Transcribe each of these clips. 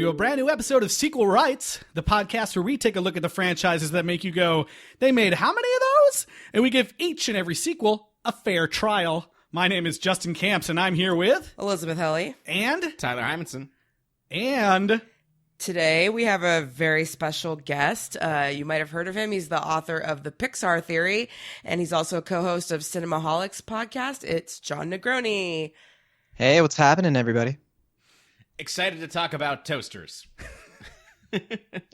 to a brand new episode of Sequel Rights, the podcast where we take a look at the franchises that make you go, they made how many of those? And we give each and every sequel a fair trial. My name is Justin Camps, and I'm here with... Elizabeth Helly. And... Tyler Hymanson. And... Today we have a very special guest. You might have heard of him. He's the author of The Pixar Theory, and he's also a co-host of Cinemaholics podcast. It's Jon Negroni. Hey, what's happening, everybody? Excited to talk about toasters.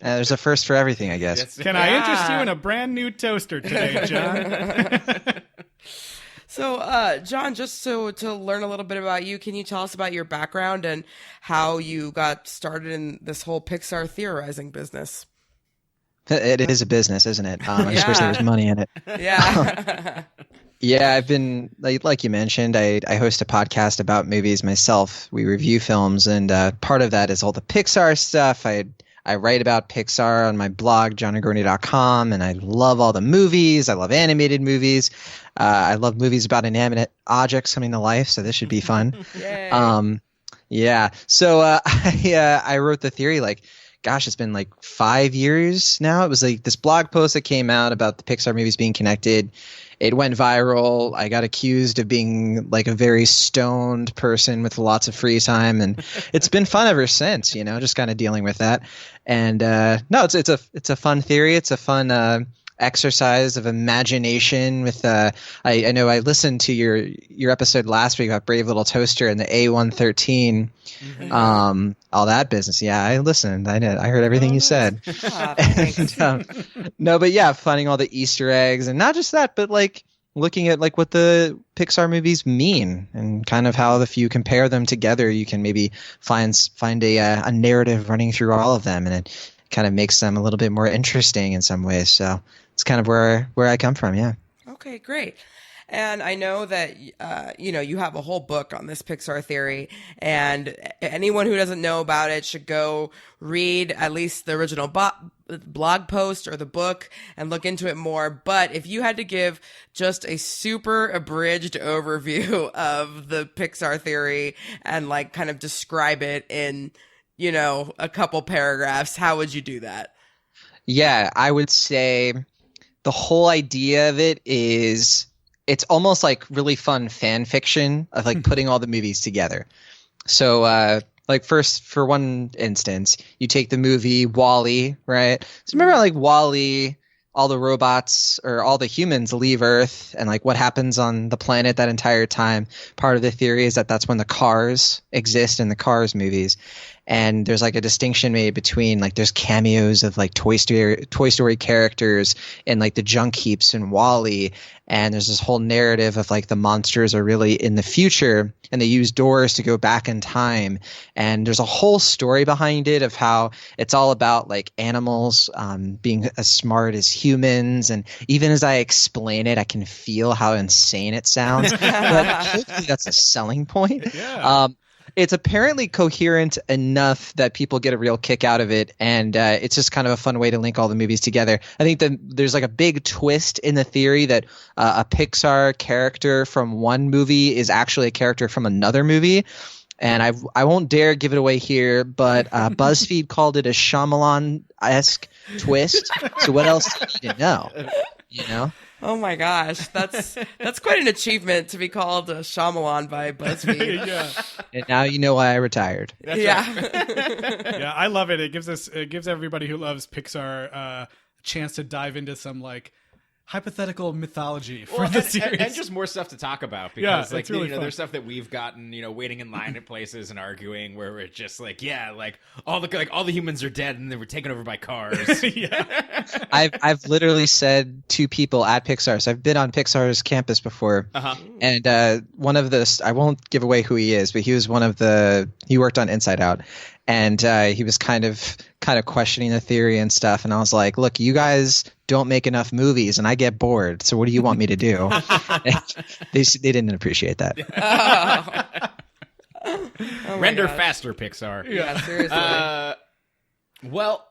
There's a first for everything, I guess. Yes. Can I interest you in a brand new toaster today, John? So, John, just to learn a little bit about you, can you tell us about your background and how you got started in this whole Pixar theorizing business? It is a business, isn't it? I just wish there was money in it. Yeah. Yeah, I've been, like you mentioned, I host a podcast about movies myself. We review films, and part of that is all the Pixar stuff. I write about Pixar on my blog, jonnegroni.com, and I love all the movies. I love animated movies. I love movies about inanimate objects coming to life, so this should be fun. Yay. Yeah. So I wrote the theory it's been 5 years now. It was this blog post that came out about the Pixar movies being connected. It went viral. I got accused of being a very stoned person with lots of free time, and it's been fun ever since. Just kind of dealing with that. And no, it's a fun theory. It's a fun exercise of imagination. With I know I listened to your episode last week about Brave Little Toaster and the A113, all that business. Yeah, I listened. I did. I heard everything you said. And, no, but yeah, finding all the Easter eggs, and not just that, but looking at what the Pixar movies mean, and kind of how if you compare them together, you can maybe find a narrative running through all of them, and it kind of makes them a little bit more interesting in some ways. So it's kind of where I come from. Yeah. Okay, great. And I know that, you have a whole book on this Pixar theory, and anyone who doesn't know about it should go read at least the original blog post or the book and look into it more. But if you had to give just a super abridged overview of the Pixar theory and kind of describe it in, a couple paragraphs, how would you do that? Yeah, I would say the whole idea of it is it's almost like really fun fan fiction of putting all the movies together. So first, for one instance, you take the movie WALL-E, right? So remember WALL-E, all the robots or all the humans leave Earth, and what happens on the planet that entire time. Part of the theory is that that's when the Cars exist in the Cars movies. And there's a distinction made between there's cameos of Toy Story characters and the junk heaps in WALL-E, and there's this whole narrative of the monsters are really in the future, and they use doors to go back in time. And there's a whole story behind it of how it's all about animals being as smart as humans, and even as I explain it, I can feel how insane it sounds. But hopefully that's a selling point. Yeah. It's apparently coherent enough that people get a real kick out of it, and it's just kind of a fun way to link all the movies together. I think that there's a big twist in the theory that a Pixar character from one movie is actually a character from another movie, and I won't dare give it away here, but BuzzFeed called it a Shyamalan-esque twist. So what else do you need to know? Oh my gosh, that's quite an achievement to be called a Shyamalan by BuzzFeed. Yeah. And now you know why I retired. That's Yeah. right. Yeah, I love it. It gives everybody who loves Pixar a chance to dive into some hypothetical mythology for the series. And just more stuff to talk about, Yeah, because it's really fun. there's stuff that we've gotten waiting in line at places and arguing where we're just all the humans are dead and they were taken over by cars. Yeah. I've literally said to people at Pixar, so I've been on Pixar's campus before, and one of the, I won't give away who he is, but he was he worked on Inside Out, and he was kind of questioning the theory and stuff, and I was like, look, you guys don't make enough movies and I get bored, so what do you want me to do? they didn't appreciate that. Oh Render faster, Pixar. Yeah, seriously. Well,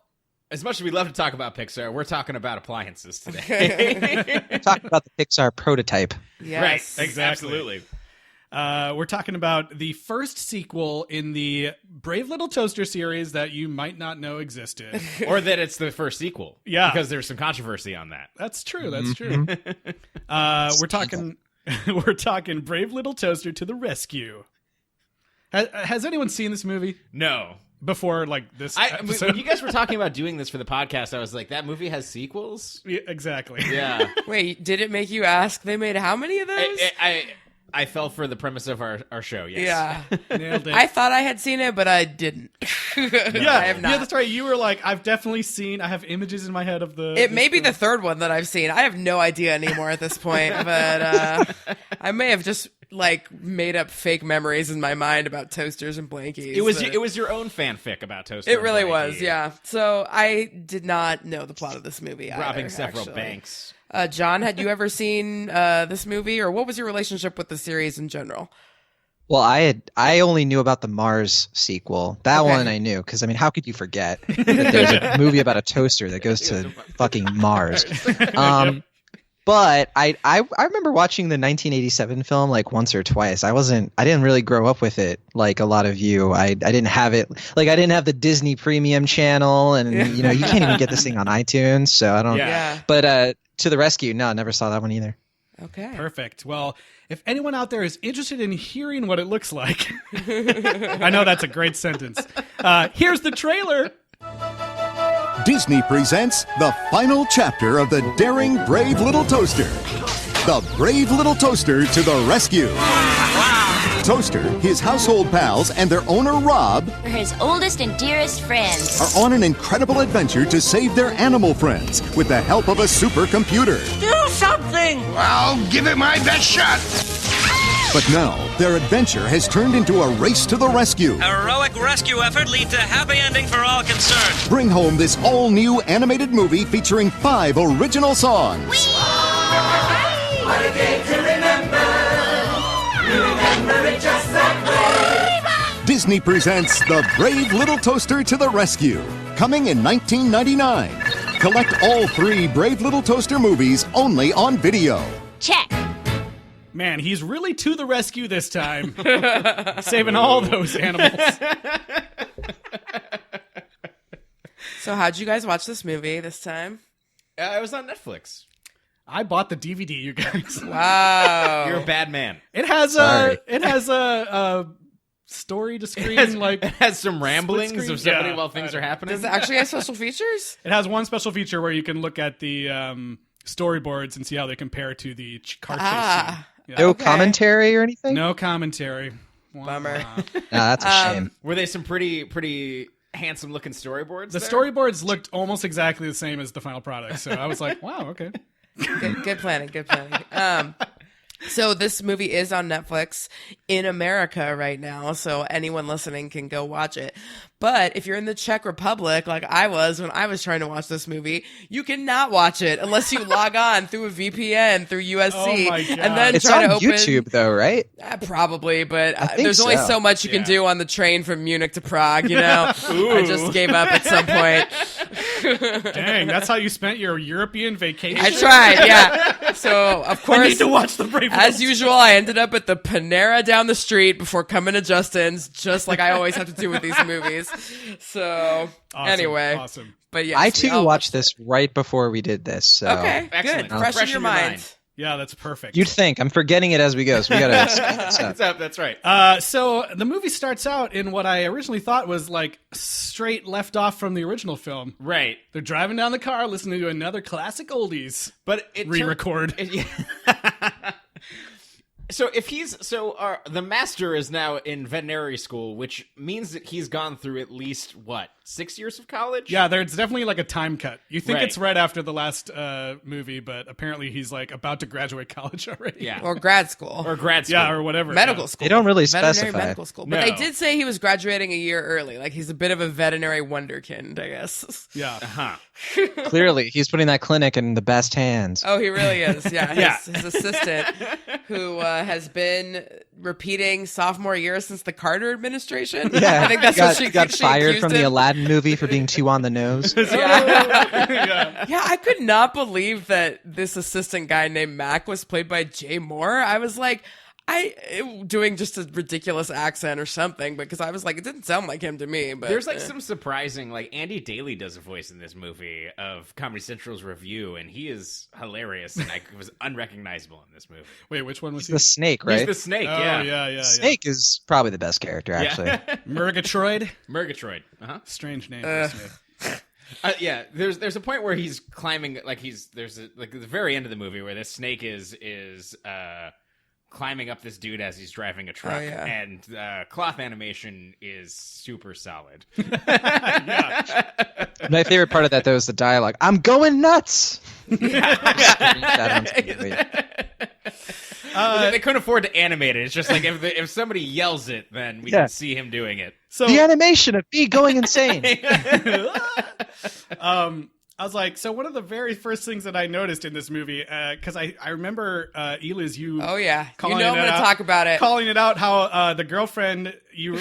as much as we love to talk about Pixar, we're talking about appliances today. We're talking about the Pixar prototype. Yes. Right, exactly. Absolutely. We're talking about the first sequel in the Brave Little Toaster series that you might not know existed. Or that it's the first sequel. Yeah. Because there's some controversy on that. That's true. That's true. We're talking Brave Little Toaster to the rescue. Has anyone seen this movie No. before, like this episode? When you guys were talking about doing this for the podcast, I was like, that movie has sequels? Yeah, exactly. Yeah. Wait, did it make you ask? They made how many of those? I fell for the premise of our show, yes. Yeah. Nailed it. I thought I had seen it, but I didn't. Yeah, I have not. Yeah, that's right. You were like, I have images in my head of the... It may be the third one that I've seen. I have no idea anymore at this point, but I may have just made up fake memories in my mind about toasters and blankies. It was your own fanfic about toaster. It really and was, blankie. yeah. So I did not know the plot of this movie Robbing either, several actually. banks. John, had you ever seen this movie, or what was your relationship with the series in general? Well, I only knew about the Mars sequel. That Okay. one I knew because I mean, how could you forget that there's a movie about a toaster that goes to fucking Mars? But I remember watching the 1987 film like once or twice. I didn't really grow up with it like a lot of you. I didn't have it, like I didn't have the Disney Premium channel, and you can't even get this thing on iTunes. So I don't. Yeah. But To the Rescue, no, I never saw that one either. Okay. Perfect. Well, if anyone out there is interested in hearing what it looks like, I know that's a great sentence. Here's the trailer. Disney presents the final chapter of the daring Brave Little Toaster. The Brave Little Toaster to the rescue. Toaster, his household pals, and their owner Rob We're his oldest and dearest friends. are on an incredible adventure to save their animal friends with the help of a supercomputer. Do something! I'll give it my best shot. But now, their adventure has turned into a race to the rescue. A heroic rescue effort leads to happy ending for all concerned. Bring home this all-new animated movie featuring 5 original songs. What a day to remember. We remember it just that way. Disney presents The Brave Little Toaster to the Rescue, coming in 1999. Collect all 3 Brave Little Toaster movies only on video. Check. Man, he's really to the rescue this time. Saving all those animals. So how'd you guys watch this movie this time? It was on Netflix. I bought the DVD, you guys. Wow. You're a bad man. It has Sorry. a story to screen It has some ramblings screen? of somebody Yeah. while things are happening. Does it actually have special features? It has one special feature where you can look at the storyboards and see how they compare to the car chase scene. Yeah. No Okay. commentary or anything? No commentary. Bummer. No, that's a shame. Were they some pretty handsome looking storyboards? The there? storyboards looked almost exactly the same as the final product, so I was like, wow, okay. Good planning. Good planning. So this movie is on Netflix in America right now, so anyone listening can go watch it. But if you're in the Czech Republic, like I was when I was trying to watch this movie, you cannot watch it unless you log on through a VPN through USC, Oh my God. and then It's try on to open YouTube though, right? Probably, but think there's only so. so much you can do on the train from Munich to Prague. You know, I just gave up at some point. Dang, that's how you spent your European vacation? I tried, yeah. So of course, I need to watch the Brave as Little usual, I ended up at the Panera down the street before coming to Justin's, just like I always have to do with these movies. So Awesome, anyway, awesome. but yes, I we too all watched this right before we did this. So Okay, Excellent. good, fresh in your mind. Yeah, that's perfect. You'd think I'm forgetting it as we go, so we gotta speed this up. What's up? That's right. So the movie starts out in what I originally thought was like straight left off from the original film. Right. They're driving down the car, listening to another classic oldies. But it Re-record. So if the master is now in veterinary school, which means that he's gone through at least 6 years of college? Yeah, there's definitely like a time cut. You think Right. it's right after the last movie, but apparently he's like about to graduate college already. Yeah. Or grad school, Or grad school. Yeah, or whatever. medical yeah. school. They don't really veterinary specify. medical school, but No. they did say he was graduating a year early. Like he's a bit of a veterinary wonderkind, I guess. Yeah. Huh. Clearly, he's putting that clinic in the best hands. Oh, he really is. Yeah, Yeah. his assistant, who has been repeating sophomore year since the Carter administration. Yeah, I think that's got, what she got she fired accused from the him. Aladdin movie for being too on the nose. Yeah, I could not believe that this assistant guy named Mac was played by Jay Moore. I was like, doing just a ridiculous accent or something, because I was like, it didn't sound like him to me. But there's like some surprising, like Andy Daly does a voice in this movie of Comedy Central's Review, and he is hilarious, and I was unrecognizable in this movie. Wait, which one was he? The snake, right? He's the snake. Oh, yeah. Snake is probably the best character, actually. Murgatroyd? Murgatroyd. Strange name for Smith. Yeah, there's a point where he's climbing, like there's at the very end of the movie where this snake is climbing up this dude as he's driving a truck, and cloth animation is super solid. My favorite part of that, though, is the dialogue. I'm going nuts! They couldn't afford to animate it. It's just like if somebody yells it, then we can see him doing it. So the animation of me going insane. I was like, so one of the very first things that I noticed in this movie, because I remember, Eliz, you... Oh, yeah. I'm going to talk about it. Calling it out, how the girlfriend...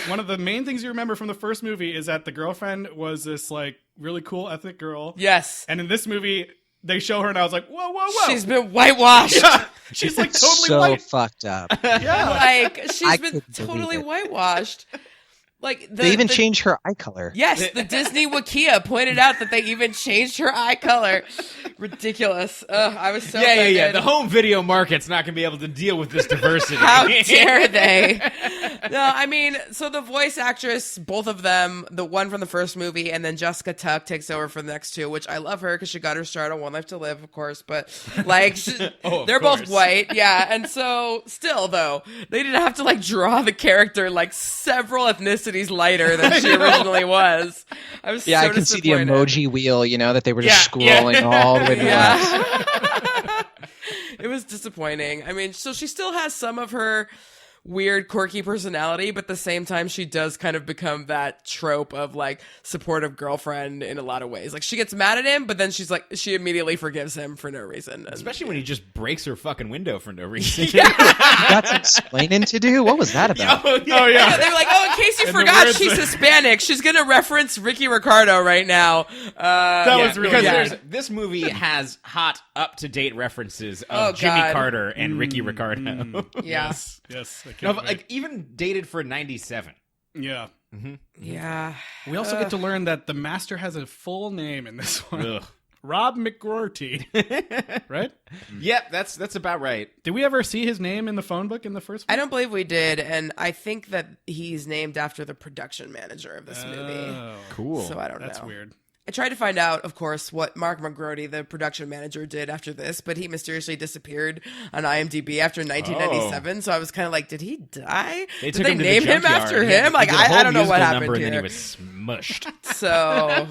one of the main things you remember from the first movie is that the girlfriend was this, like, really cool ethnic girl. Yes. And in this movie, they show her, and I was like, whoa. She's been whitewashed. Yeah. She's, like, totally so white. fucked up. Yeah. Like, she's I been couldn't believe totally it. whitewashed. Like They even changed her eye color. Yes, the Disney Wikia pointed out that they even changed her eye color. Ridiculous. I was so offended. Yeah. The home video market's not going to be able to deal with this diversity. How dare they? No, I mean, so the voice actress, both of them, the one from the first movie, and then Jessica Tuck takes over for the next two, which I love her because she got her start on One Life to Live, of course. But like, they're both white, yeah. And so, still though, they didn't have to like draw the character like several ethnicities lighter than she originally was. I was I can see the emoji wheel, that they were just scrolling all the way to the left. It was disappointing. I mean, so she still has some of her weird, quirky personality, but at the same time, she does kind of become that trope of like supportive girlfriend in a lot of ways. Like she gets mad at him, but then she immediately forgives him for no reason. Especially when he just breaks her fucking window for no reason. Got some explaining to do? What was that about? Oh, yeah. They're like, in case you forgot, she's Hispanic. She's going to reference Ricky Ricardo right now. That was really because good. this movie has hot, up-to-date references of Jimmy God. Carter and Ricky Ricardo. Yeah. Yes. No, but, like even dated for 97. Yeah. Mm-hmm. Yeah. We also get to learn that the master has a full name in this one. Ugh. Rob McGroarty. Right? Yep, that's about right. Did we ever see his name in the phone book in the first one? I don't believe we did, and I think that he's named after the production manager of this movie. Cool. So I don't know. That's weird. I tried to find out, of course, what Mark McGroarty, the production manager, did after this, but he mysteriously disappeared on IMDb after 1997. So I was kind of like, did he die? Did they name him after him? Like, I don't know what happened here. And then he was smushed. So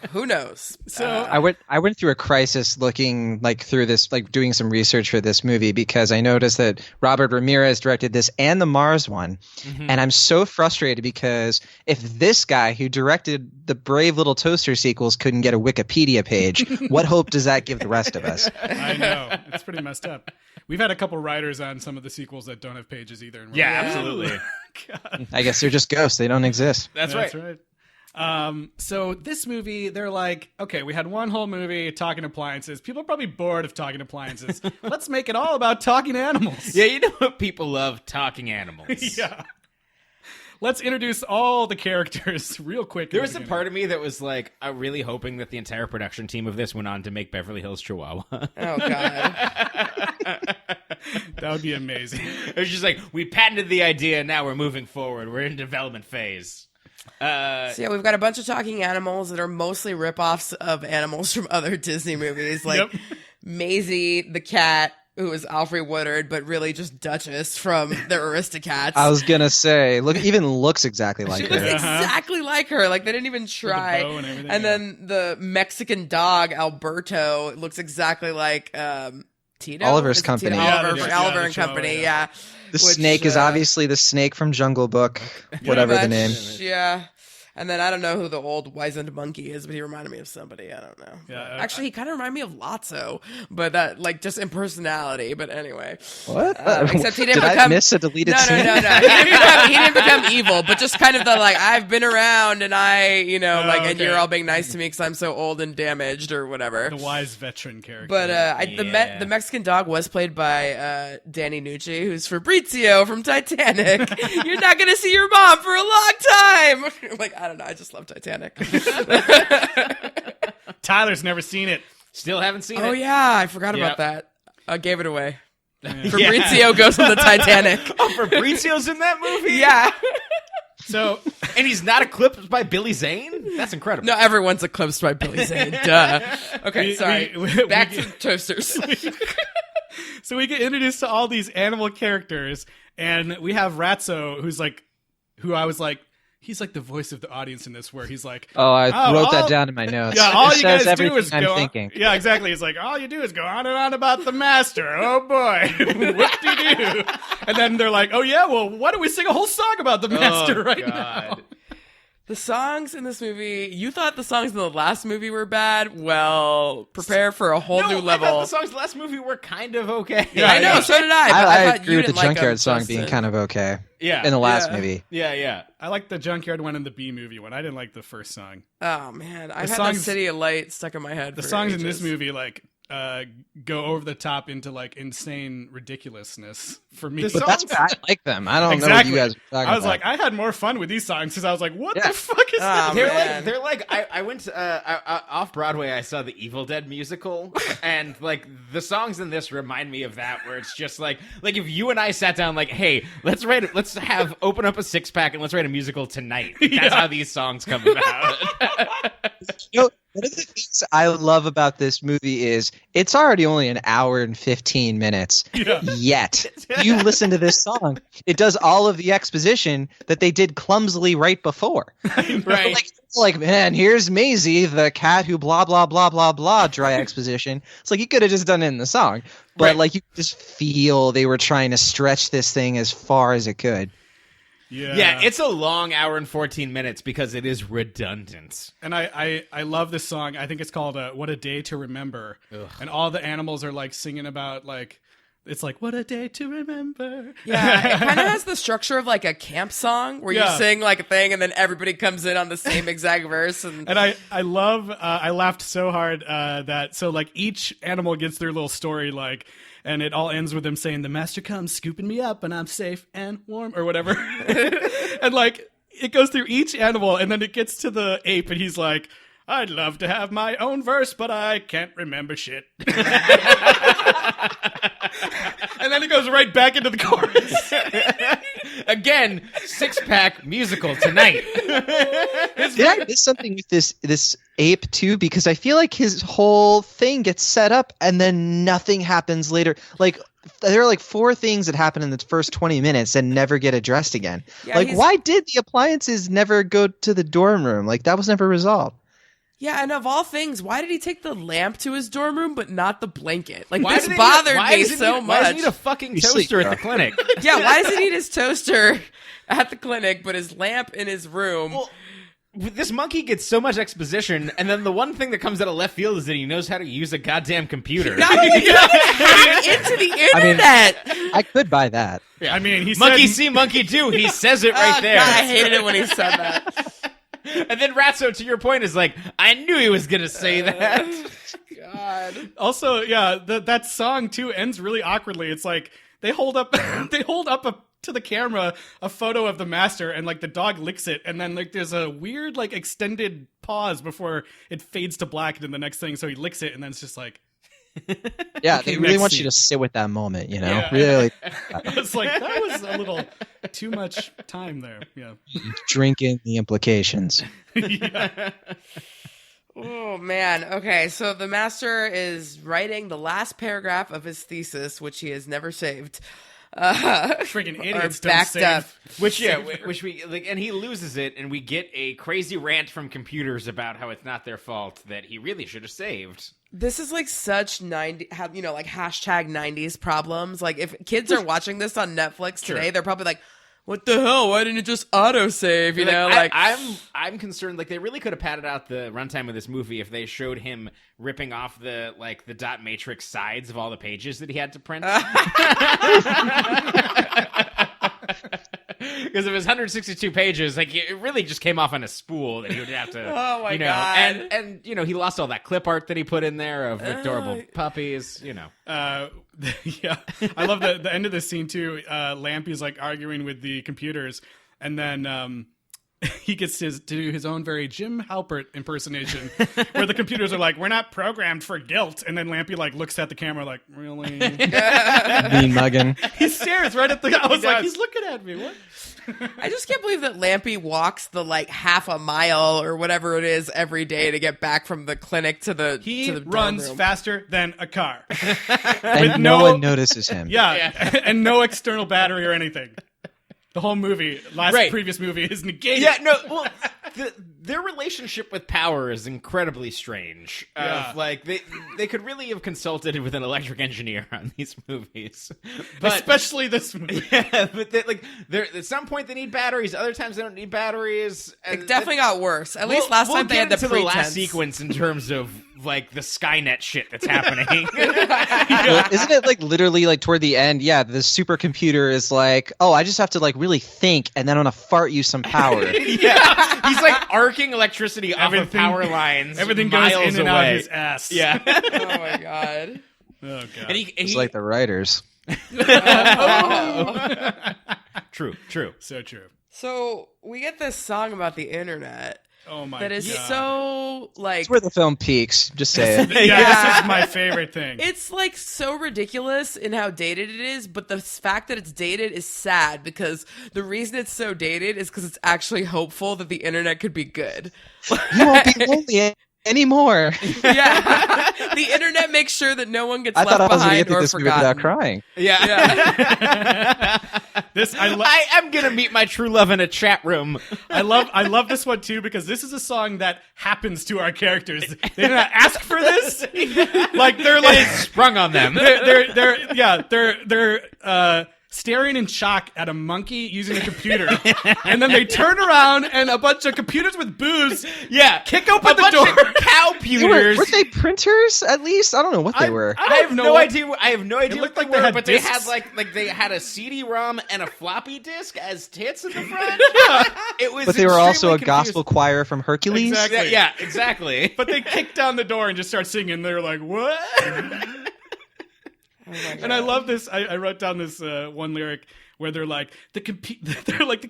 who knows? So I went through a crisis looking like through this, like doing some research for this movie, because I noticed that Robert Ramirez directed this and the Mars one. Mm-hmm. And I'm so frustrated because if this guy who directed the Brave Little Toaster sequels couldn't get a Wikipedia page, what hope does that give the rest of us? I know. It's pretty messed up. We've had a couple writers on some of the sequels that don't have pages either. And Yeah, absolutely. God. I guess they're just ghosts. They don't exist. That's right. So this movie, they're like, okay, we had one whole movie talking appliances. People are probably bored of talking appliances. Let's make it all about talking animals. Yeah, you know what people love? Talking animals. Yeah. Let's introduce all the characters real quick. There was a part of me that was like, really hoping that the entire production team of this went on to make Beverly Hills Chihuahua. Oh, God. That would be amazing. It was just like, we patented the idea, now we're moving forward. We're in development phase. So yeah, we've got a bunch of talking animals that are mostly ripoffs of animals from other Disney movies, like Maisie the cat, who is Alfred Woodard, but really just Duchess from the Aristocats. I was gonna say, looks exactly like She her. looks exactly like her. Like, they didn't even try. bow and everything, And then the Mexican dog, Alberto, looks exactly like Tito. Oliver's Is it Company. Tito? Yeah, Oliver, the Oliver show, and Company, yeah. yeah. The snake is obviously the snake from Jungle Book, whatever the name. Yeah. And then I don't know who the old wizened monkey is, but he reminded me of somebody. I don't know. Yeah, Actually, he kind of reminded me of Lotso, but that like just in personality. But anyway, What? except he didn't Did become. I miss a deleted no, scene? no. He didn't become evil, but just kind of the like I've been around and and okay. you're all being nice to me because I'm so old and damaged or whatever. The wise veteran character. But the Mexican dog was played by Danny Nucci, who's Fabrizio from Titanic. You're not gonna see your mom for a long time. Like I don't know, I just love Titanic. Tyler's never seen it. Still haven't seen it. Oh yeah, I forgot Yep. about that. I gave it away. Yeah. Fabrizio goes on the Titanic. Oh, Fabrizio's in that movie? Yeah. So, And he's not eclipsed by Billy Zane? That's incredible. No, everyone's eclipsed by Billy Zane. Duh. Okay, We- sorry. we Back get- to the toasters. so we get introduced to all these animal characters, and we have Ratso, who I was like, he's like the voice of the audience in this, where he's like, Oh, I wrote that all- down in my notes. Yeah, all It you says guys do everything is I'm go. thinking. Yeah, exactly. He's like, all you do is go on and on about the master. Oh boy, whoop-de-doo. And then they're like, oh yeah, well, why don't we sing a whole song about the master right now? The songs in this movie, you thought the songs in the last movie were bad? Well, prepare for a whole new I level. thought the songs in the last movie were kind of okay. Yeah, I know, yeah. so did I. But I thought agree you with the didn't like Junkyard them, song Justin. being kind of okay Yeah. in the last Yeah. movie. Yeah. I like the Junkyard one and the B movie one. I didn't like the first song. Oh man, I've had the songs- City of Light stuck in my head. The for songs in ages. this movie go over the top into like insane ridiculousness for me. But that's why I like them. I don't exactly. know what you guys are talking I was about. like, I had more fun with these songs because I was like, what Yeah. the fuck is Oh, this? They're like I went to, off Broadway. I saw the Evil Dead musical, and like the songs in this remind me of that. Where it's just like if you and I sat down, like, hey, let's open up a 6-pack and let's write a musical tonight. That's how these songs come about. You know, one of the things I love about this movie is it's already only an hour and 15 minutes. Yeah. Yet, you listen to this song, it does all of the exposition that they did clumsily right before. Right. Like, man, here's Maisie, the cat who blah, blah, blah, blah, blah, dry exposition. It's like you could have just done it in the song. But, Right. like, you just feel they were trying to stretch this thing as far as it could. Yeah, it's a long hour and 14 minutes because it is redundant. And I love this song. I think it's called "What a Day to Remember," and all the animals are like singing about like it's like "What a Day to Remember." Yeah, it kind of has the structure of like a camp song where you Yeah. sing like a thing and then everybody comes in on the same exact verse. And And I love I laughed so hard that so like each animal gets their little story like. And it all ends with them saying, "The master comes scooping me up and I'm safe and warm," or whatever. And like, it goes through each animal and then it gets to the ape and he's like, "I'd love to have my own verse, but I can't remember shit." And then it goes right back into the chorus. Again, 6-pack musical tonight. Did I miss something with this ape too? Because I feel like his whole thing gets set up and then nothing happens later. Like there are like 4 things that happen in the first 20 minutes and never get addressed again. Yeah, like he's- why did the appliances never go to the dorm room? Like that was never resolved. yeah, and of all things, why did he take the lamp to his dorm room but not the blanket? Like Why this does he bothered need- why me does he so need- Why does much. he need a fucking You toaster sleep, at bro. the clinic? Yeah, why does he need his toaster at the clinic but his lamp in his room? Well, this monkey gets so much exposition, and then the one thing that comes out of left field is that he knows how to use a goddamn computer. Not even hack into the internet. I could buy that. I mean, he Monkey said, see, monkey do. He says it right Oh, there. God, I hated it when he said that. And then Ratso, to your point, is like, I knew he was going to say that. God. Also, yeah, that song too ends really awkwardly. It's like they hold up to the camera a photo of the master, and like the dog licks it, and then like there's a weird like extended pause before it fades to black into the next thing. So he licks it, and then it's just like Yeah, Okay, they really next want scene. you to sit with that moment, you know? Yeah. Really it's like that was a little too much time there. Yeah. drink in the implications. Oh, man. Okay, so the master is writing the last paragraph of his thesis, which he has never saved. Freaking idiots don't backed save. up. Which we like, and he loses it, and we get a crazy rant from computers about how it's not their fault that he really should have saved. This is like such like hashtag 90s problems. Like if kids are watching this on Netflix today, they're probably like, what the hell? Why didn't it just autosave? You know, like I'm concerned. Like, they really could have padded out the runtime of this movie if they showed him ripping off the dot matrix sides of all the pages that he had to print. Because of his 162 pages, like, it really just came off on a spool that he would have to. Oh my God! And you know, he lost all that clip art that he put in there of adorable puppies. You know. Yeah, I love the end of the scene too. Lampy's like arguing with the computers, and then he gets to do his own very Jim Halpert impersonation, where the computers are like, "We're not programmed for guilt," and then Lampy like looks at the camera like, "Really?" Mean mugging. He stares right at the. I was like, "He's looking at me." What? I just can't believe that Lampy walks the like half a mile or whatever it is every day to get back from the clinic to the. He to the runs dorm room. faster than a car, And no one notices him. Yeah, and no external battery or anything. The whole movie, previous movie, is negated. Yeah, no. Well, their relationship with power is incredibly strange. Yeah. Like they could really have consulted with an electric engineer on these movies, but Especially this movie. yeah, but at some point they need batteries. Other times they don't need batteries. And It definitely got worse. At least last time they had the the pretense. last sequence in terms of like the Skynet shit that's happening. Well, isn't it like literally like toward the end? Yeah, the supercomputer is like, oh, I just have to like really think, and then I'm gonna fart you some power. Yeah, he's like arcing electricity off of power lines. Everything goes miles in and away. out of his ass. Yeah. Oh my god. Oh god. And he It's like the writers. True. So true. So we get this song about the internet Oh my that is god. so like. It's where the film peaks. Just say it. Yeah, this is my favorite thing. It's like so ridiculous in how dated it is, but the fact that it's dated is sad because the reason it's so dated is because it's actually hopeful that the internet could be good. You won't be lonely anymore. Yeah, the internet makes sure that no one gets I left thought I was gonna behind get through or this movie without forgotten. crying. Yeah. I am gonna meet my true love in a chat room. I love this one too because this is a song that happens to our characters. They did not ask for this. Like they're like It's sprung on them. they're staring in shock at a monkey using a computer, and then they turn around and a bunch of computers with booze, kick open the door. Cowputers. Were they printers at least? I don't know what they were. I have no idea. I have no idea looked what like they they were, had but discs. they had like they had a CD-ROM and a floppy disk as tits in the front. It was. But they were also a extremely gospel confusing. choir from Hercules. Exactly. Yeah, exactly. But they kick down the door and just start singing. They're like, "What?" And I love this. I wrote down this one lyric where they're like the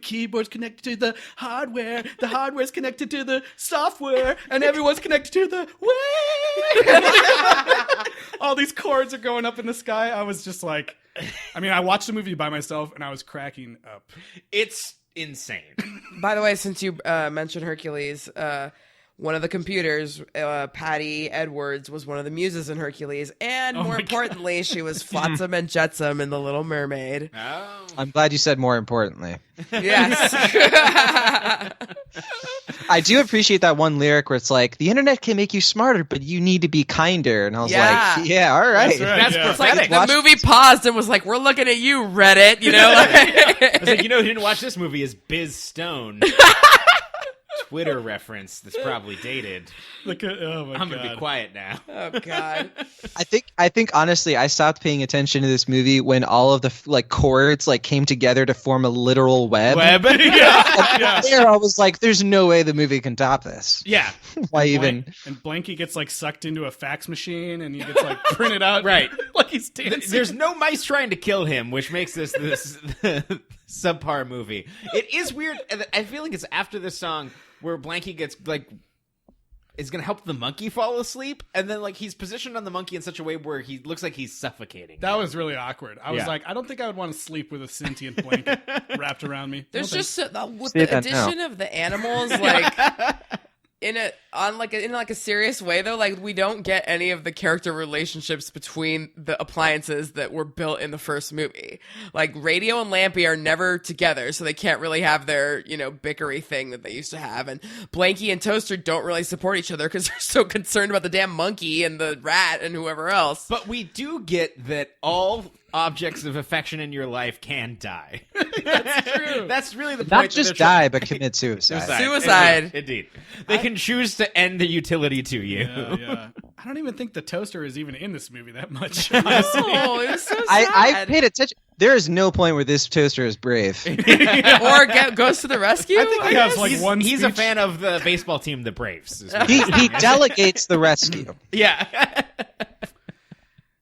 keyboard's connected to the hardware's connected to the software, and everyone's connected to the all these chords are going up in the sky. I was just like, I mean, I watched the movie by myself and I was cracking up. It's insane. By the way, since you mentioned Hercules, one of the computers, Patty Edwards, was one of the muses in Hercules, and more importantly, she was Flotsam and Jetsam in The Little Mermaid. Oh. I'm glad you said more importantly. Yes. I do appreciate that one lyric where it's like, the internet can make you smarter, but you need to be kinder. And I was Yeah. like, yeah, all right. That's right. That's Yeah. It's like prophetic. the movie paused and was like, "We're looking at you, Reddit." You know, I was like, who didn't watch this movie is Biz Stone. Twitter reference that's probably dated. Like, oh my I'm god! gonna be quiet now. oh god. I think honestly, I stopped paying attention to this movie when all of the like chords like came together to form a literal web. Yeah. There, I was like, "There's no way the movie can top this." Yeah. Why even? And Blanky gets like sucked into a fax machine, and he gets like printed out, Right. like he's dancing. There's no mice trying to kill him, which makes this subpar movie. It is weird. I feel like it's after this song where Blanky gets like is gonna help the monkey fall asleep, and then like he's positioned on the monkey in such a way where he looks like he's suffocating. That was really awkward. I was Yeah. like, I don't think I would want to sleep with a sentient blanket wrapped around me. There's No just with Say the that now. addition of the animals, like in a serious way though. Like we don't get any of the character relationships between the appliances that were built in the first movie. Like Radio and Lampy are never together, so they can't really have their bickery thing that they used to have. And Blanky and Toaster don't really support each other because they're so concerned about the damn monkey and the rat and whoever else. But we do get that all objects of affection in your life can die. That's true. That's really the point. Not that just they're trying- die, but commit suicide. Suicide. Indeed. They can choose to end the utility to you. Yeah. I don't even think the toaster is even in this movie that much. Oh, it was so sad. I paid attention. There is no point where this toaster is brave. Or goes to the rescue. I think he has like one He's a speech. fan of the baseball team, the Braves. is what He delegates the rescue. yeah.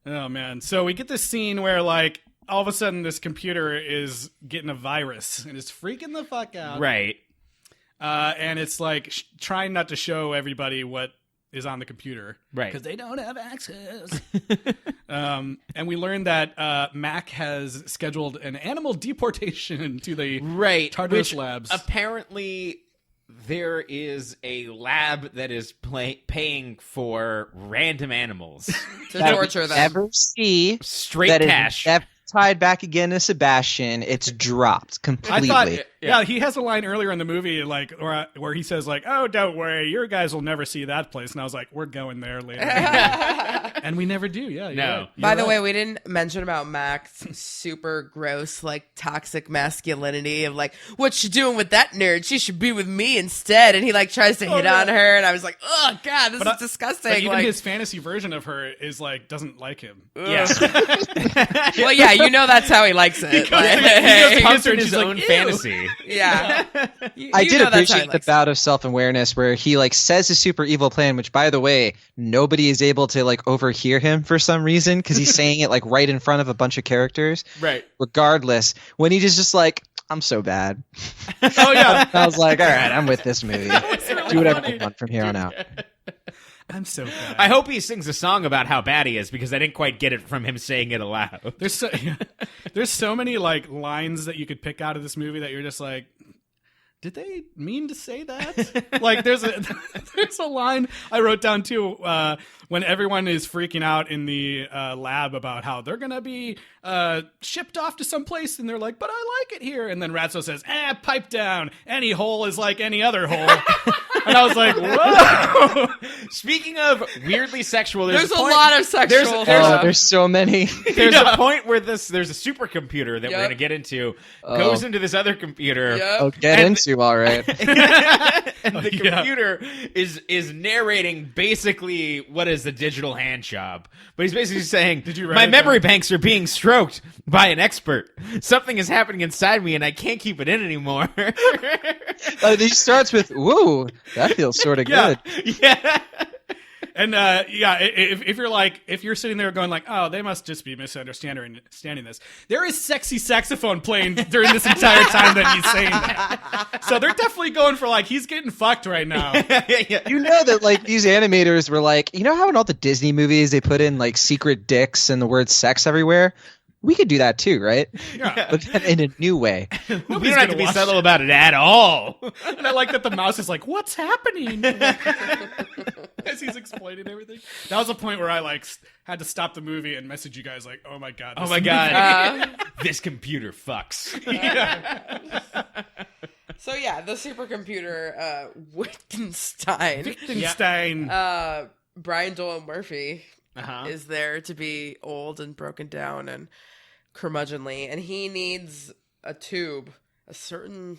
Oh man. So we get this scene where like all of a sudden this computer is getting a virus and it's freaking the fuck out. Right. And it's like trying not to show everybody what is on the computer. Right. Because they don't have access. And we learned that Mac has scheduled an animal deportation to the Tartarus Which labs. Apparently, there is a lab that is paying for random animals. To That torture we them. never see Straight that is cash. never tied back again to Sebastian. It's dropped I completely. thought, yeah, he has a line earlier in the movie, like, where he says, like, "Oh, don't worry, your guys will never see that place." And I was like, "We're going there later," and we never do. Yeah, you're No. right. By You're the right. way, we didn't mention about Mac's super gross, like toxic masculinity of like, what you doing with that nerd? She should be with me instead. And he like tries to hit on her, and I was like, oh god, this is disgusting. But even like, his fantasy version of her is like doesn't like him. Yeah. well, yeah, you know that's how he likes it. Like, He He pumped in and his she's like, own "Ew." fantasy. yeah, I You did know that's how he appreciate the likes it. bout of self-awareness where he like says his super evil plan, which by the way, nobody is able to like overhear him for some reason because he's saying it like right in front of a bunch of characters. Right. Regardless, when he just like, I'm so bad. Oh yeah, I was like, all right, I'm with this movie. really Do whatever funny. you want from here on out. I'm so bad. I hope he sings a song about how bad he is because I didn't quite get it from him saying it aloud. There's so many like lines that you could pick out of this movie that you're just like, did they mean to say that? Like there's a line I wrote down too when everyone is freaking out in the lab about how they're gonna be shipped off to some place and they're like, but I like it here, and then Ratso says, pipe down, any hole is like any other hole. And I was like, whoa. Speaking of weirdly sexual, There's a point- lot of sexual stuff. There's so many. There's a point where there's a supercomputer that we're Yep. going to get into goes into this other computer. Yep. Oh, get And- into all right. And the yeah. computer is narrating basically what is a digital hand job. But he's basically saying, you write my it memory down? banks are being stroked by an expert. Something is happening inside me and I can't keep it in anymore. He starts with, "Woo, that feels sort of Yeah. good." Yeah. And if you're sitting there going like, oh, they must just be misunderstanding this. There is sexy saxophone playing during this entire time that he's saying that. So they're definitely going for like, he's getting fucked right now. You know that like these animators were like, you know how in all the Disney movies they put in like secret dicks and the word sex everywhere? We could do that too, right? Yeah. But then in a new way. We don't Nobody's have to gonna be watch subtle it. about it at all. And I like that the mouse is like, what's happening? As he's explaining everything. That was a point where I like had to stop the movie and message you guys like, oh my god. Oh this my movie- god. This computer fucks. So yeah, the supercomputer Wittgenstein, Wittgenstein. Brian Doyle Murphy Uh-huh. is there to be old and broken down and curmudgeonly, and he needs a tube, a certain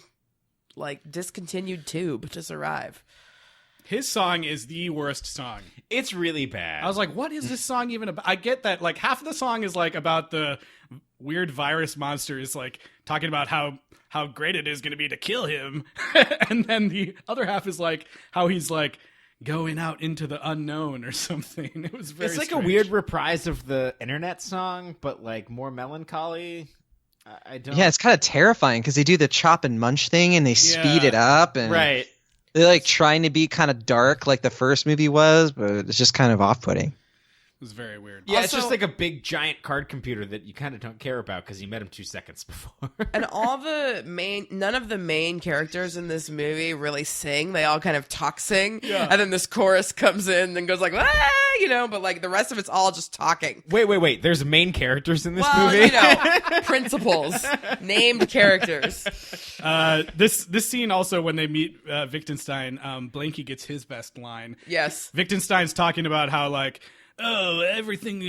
like discontinued tube to survive. His song is the worst song. It's really bad. I was like, what is this song even about? I get that like half of the song is like about the weird virus monsters, like talking about how great it is going to be to kill him. And then the other half is like how he's like going out into the unknown or something. It was very It's like strange. a weird reprise of the internet song, but like more melancholy. I don't. Yeah, it's kind of terrifying because they do the chop and munch thing and they speed Yeah. it up and right. they're like trying to be kind of dark like the first movie was, but it's just kind of off-putting. It was very weird. Yeah, it's Also- just like a big giant card computer that you kind of don't care about because you met him 2 seconds before. And none of the main characters in this movie really sing. They all kind of talk sing. Yeah. And then this chorus comes in and goes like, ah, but like the rest of it's all just talking. Wait. There's main characters in this Well, movie? principals, named characters. This scene also when they meet Wittgenstein, Blanky gets his best line. Yes. Wittgenstein's talking about how like oh, everything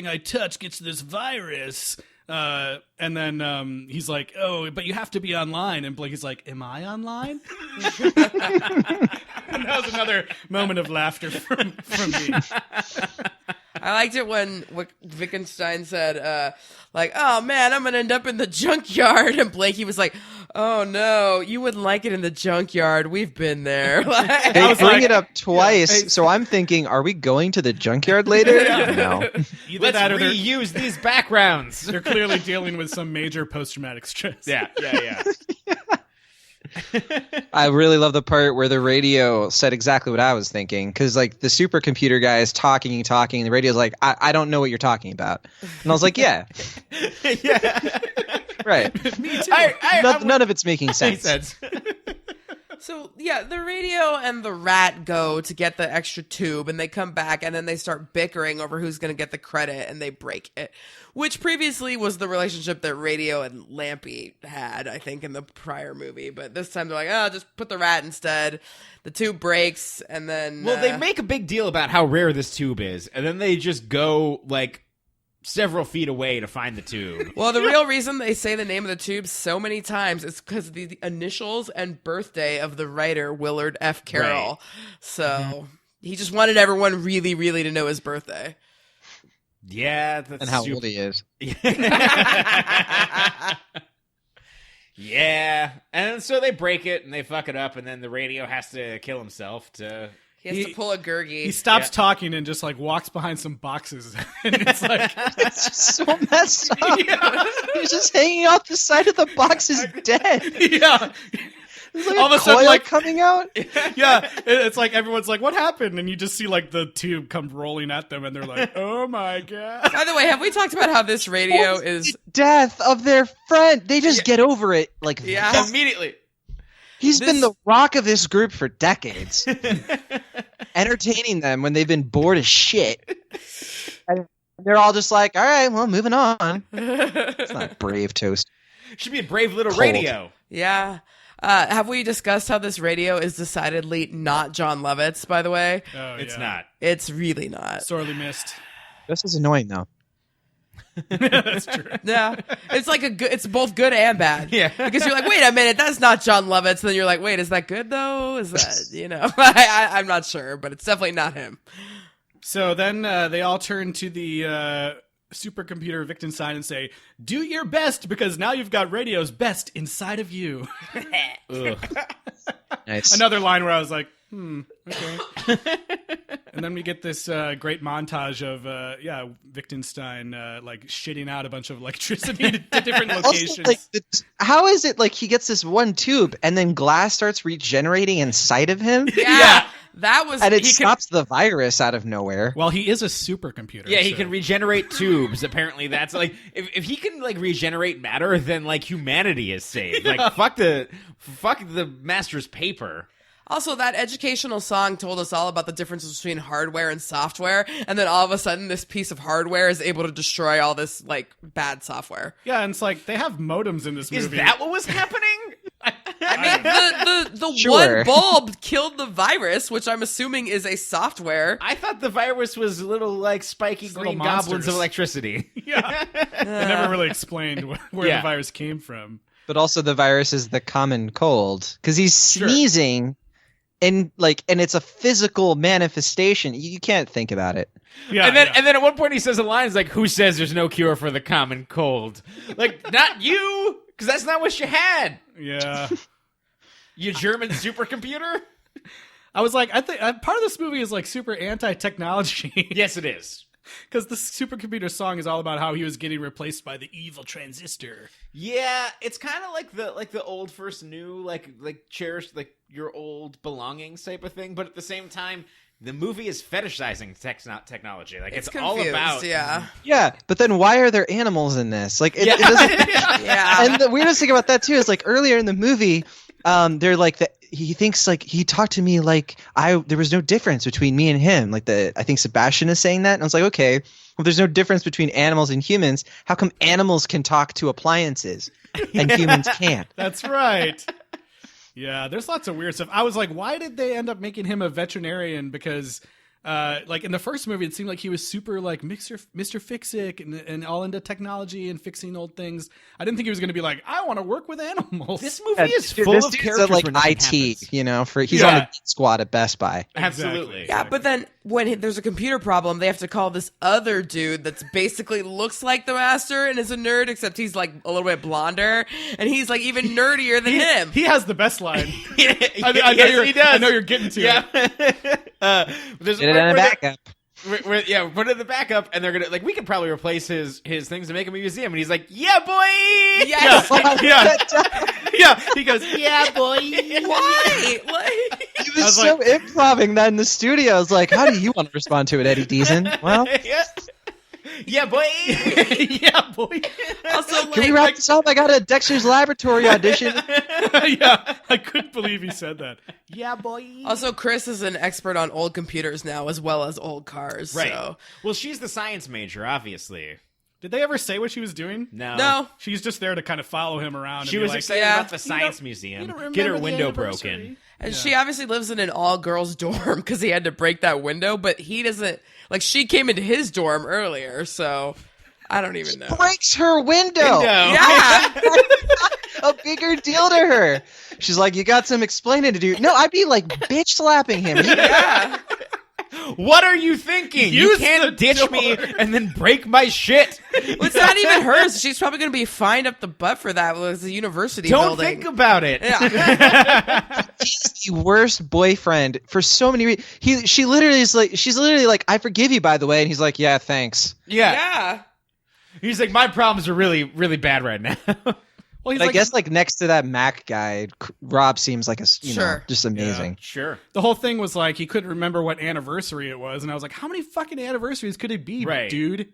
I touch gets this virus. And then he's like, oh, but you have to be online. And Blake's like, am I online? And that was another moment of laughter from me. I liked it when Wittgenstein said, oh man, I'm gonna end up in the junkyard, and Blakey was like, oh no, you wouldn't like it in the junkyard. We've been there. They bring it up twice, so I'm thinking, are we going to the junkyard later? No. Either Let's that or reuse these backgrounds. they're clearly dealing with some major post-traumatic stress. Yeah. I really love the part where the radio said exactly what I was thinking, because like the supercomputer guy is talking, and the radio's like, I don't know what you're talking about. And I was like, yeah. Yeah. Right. Me too. None of it's making Makes sense. sense. So, yeah, the radio and the rat go to get the extra tube, and they come back, and then they start bickering over who's going to get the credit, and they break it, which previously was the relationship that Radio and Lampy had, I think, in the prior movie. But this time they're like, oh, just put the rat instead. The tube breaks, and then... Well, they make a big deal about how rare this tube is, and then they just go, like, several feet away to find the tube. Well, the real reason they say the name of the tube so many times is because of the initials and birthday of the writer, Willard F. Carroll. Right. So he just wanted everyone really, really to know his birthday. Yeah, that's And how old he is. Yeah, and so they break it and they fuck it up, and then the radio has to kill himself to... He has to pull a Gurgi. He stops talking and just like walks behind some boxes, and it's like It's just so messed up. He's just hanging out the side of the box is dead. yeah. There's like All a of a sudden, coil like- coming out. Yeah, it's like everyone's like, "What happened?" And you just see like the tube come rolling at them, and they're like, "Oh my god!" By the way, have we talked about how this radio is... Death of their friend. They just get over it like Yeah. that. Immediately. He's been the rock of this group for decades, entertaining them when they've been bored as shit. And they're all just like, all right, well, moving on. It's not brave toast. Should be a brave little Cold. radio. Yeah. Have we discussed how this radio is decidedly not John Lovitz, by the way? Oh, It's yeah. not. It's really not. Sorely missed. This is annoying, though. That's true. Yeah. It's like it's both good and bad. Yeah. Because you're like, wait a minute, that's not John Lovitz. And then you're like, wait, is that good though? Is that, I'm not sure, but it's definitely not him. So then they all turn to the supercomputer Wittgenstein and say, "Do your best, because now you've got radio's best inside of you." Ugh. Nice. Another line where I was like, okay. And then we get this great montage of, Wittgenstein like shitting out a bunch of electricity to different locations. Also, like, how is it like he gets this one tube and then glass starts regenerating inside of him? Yeah. That was... And it he stops the virus out of nowhere. Well, he is a supercomputer. Yeah, he so- can regenerate tubes. Apparently, that's like if he can like regenerate matter, then like humanity is saved. Like fuck the master's paper. Also, that educational song told us all about the differences between hardware and software, and then all of a sudden, this piece of hardware is able to destroy all this like bad software. Yeah, and it's like they have modems in this Is movie. that what was happening? I mean, the Sure. one bulb killed the virus, which I'm assuming is a software. I thought the virus was little like spiky Little green goblins monsters. of electricity. Yeah, they never really explained where Yeah. the virus came from. But also the virus is the common cold because he's sneezing and it's a physical manifestation. You can't think about it. Yeah, and then at one point he says a line is like, "Who says there's no cure for the common cold?" Like, not you, because that's not what you had. yeah. You German supercomputer. I was like, I think part of this movie is like super anti-technology. Yes, it is. Because the supercomputer song is all about how he was getting replaced by the evil transistor. Yeah, it's kind of like the old first new, like cherish like your old belongings type of thing. But at the same time, the movie is fetishizing technology. Like it's all confused, about yeah. Yeah, but then why are there animals in this? Like, it doesn't. Yeah. And the weirdest thing about that too is like earlier in the movie, they're like he thinks like he talked to me like there was no difference between me and him. Like I think Sebastian is saying that, and I was like, okay, well, there's no difference between animals and humans. How come animals can talk to appliances and humans can't? That's right. Yeah, there's lots of weird stuff. I was like, why did they end up making him a veterinarian? Because Like in the first movie, it seemed like he was super like Mr. Fix-It and all into technology and fixing old things. I didn't think he was going to be like, I want to work with animals. This movie is Dude, full this of dude's characters like where nothing IT, happens. you know, he's on the geek squad at Best Buy. Absolutely. Yeah, but then when there's a computer problem, they have to call this other dude that's basically looks like the master and is a nerd, except he's like a little bit blonder, and he's like even nerdier than him. He has the best line. Yes, I he does. I know you're getting to it. There's Get it in a backup. Put it in the backup, and they're gonna like we could probably replace his things and make him a museum. And he's like, "Yeah, boy." Yes. Yeah. He goes, yeah, boy. Why? Like, He was so improving that in the studio. I was like, how do you want to respond to it, Eddie Deason? Well, yeah, boy. Yeah, boy. also, can we wrap this up? I got a Dexter's Laboratory audition. Yeah, I couldn't believe he said that. Yeah, boy. Also, Chris is an expert on old computers now, as well as old cars. Right. So. Well, she's the science major, obviously. Did they ever say what she was doing? No. She's just there to kind of follow him around. She and was be like, excited Yeah. about the science museum. You don't Get her remember the window anniversary? broken. And she obviously lives in an all-girls dorm because he had to break that window, but he doesn't... Like, she came into his dorm earlier, so... I don't even know. Breaks her window. Yeah! A bigger deal to her. She's like, you got some explaining to do. No, I'd be like bitch slapping him. Yeah! What are you thinking? You Use the can't ditch door. me and then break my shit. It's not even hers. She's probably going to be fined up the butt for that. It was a university Don't building. think about it. Yeah. He's the worst boyfriend for so many reasons. She's literally like, I forgive you, by the way. And he's like, yeah, thanks. Yeah. He's like, my problems are really, really bad right now. well, he's I like, guess like next to that Mac guy, Rob seems like Sure. just amazing. Sure. the whole thing was like he couldn't remember what anniversary it was, and I was like, how many fucking anniversaries could it be, Right. dude?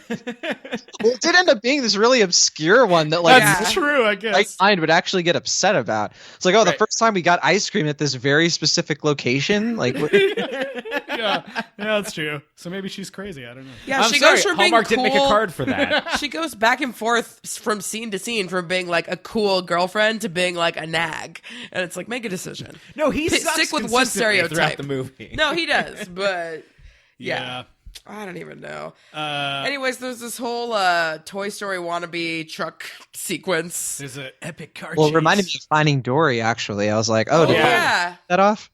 Well, it did end up being this really obscure one that like That's true, I guess. mind would actually get upset about. It's like, oh, the Right. first time we got ice cream at this very specific location, like what- yeah, that's true. So maybe she's crazy. I don't know. Yeah, I'm she sorry, goes from being Hallmark cool. didn't make a card for that. She goes back and forth from scene to scene from being like a cool girlfriend to being like a nag. And it's like, make a decision. No, he P- sucks stick with one consistently throughout stereotype. the movie. No, he does, but yeah. Yeah. I don't even know. Uh, Anyways, there's this whole Toy Story wannabe truck sequence. there's an epic car well, it chase. reminded me of Finding Dory. Actually, I was like, oh, did I Yeah, cut that off?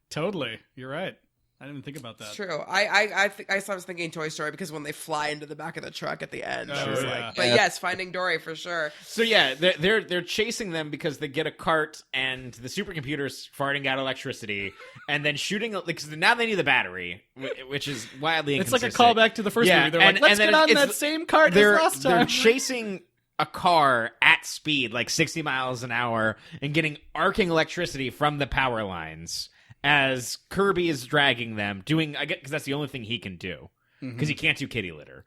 Totally. You're right. I didn't think about that. it's true. I was thinking Toy Story because when they fly into the back of the truck at the end, I Sure, was yeah. like, but yes, Finding Dory for sure. So yeah, they're chasing them because they get a cart and the supercomputer's farting out electricity and then shooting because now they need the battery, which is wildly It's like a inconsistent. callback to the first Yeah, movie. They're and- like, let's and get then on it's- that same cart as They're last they're time. chasing a car at speed, like 60 miles an hour, and getting arcing electricity from the power lines as Kirby is dragging them, doing I guess because that's the only thing he can do because he can't do kitty litter.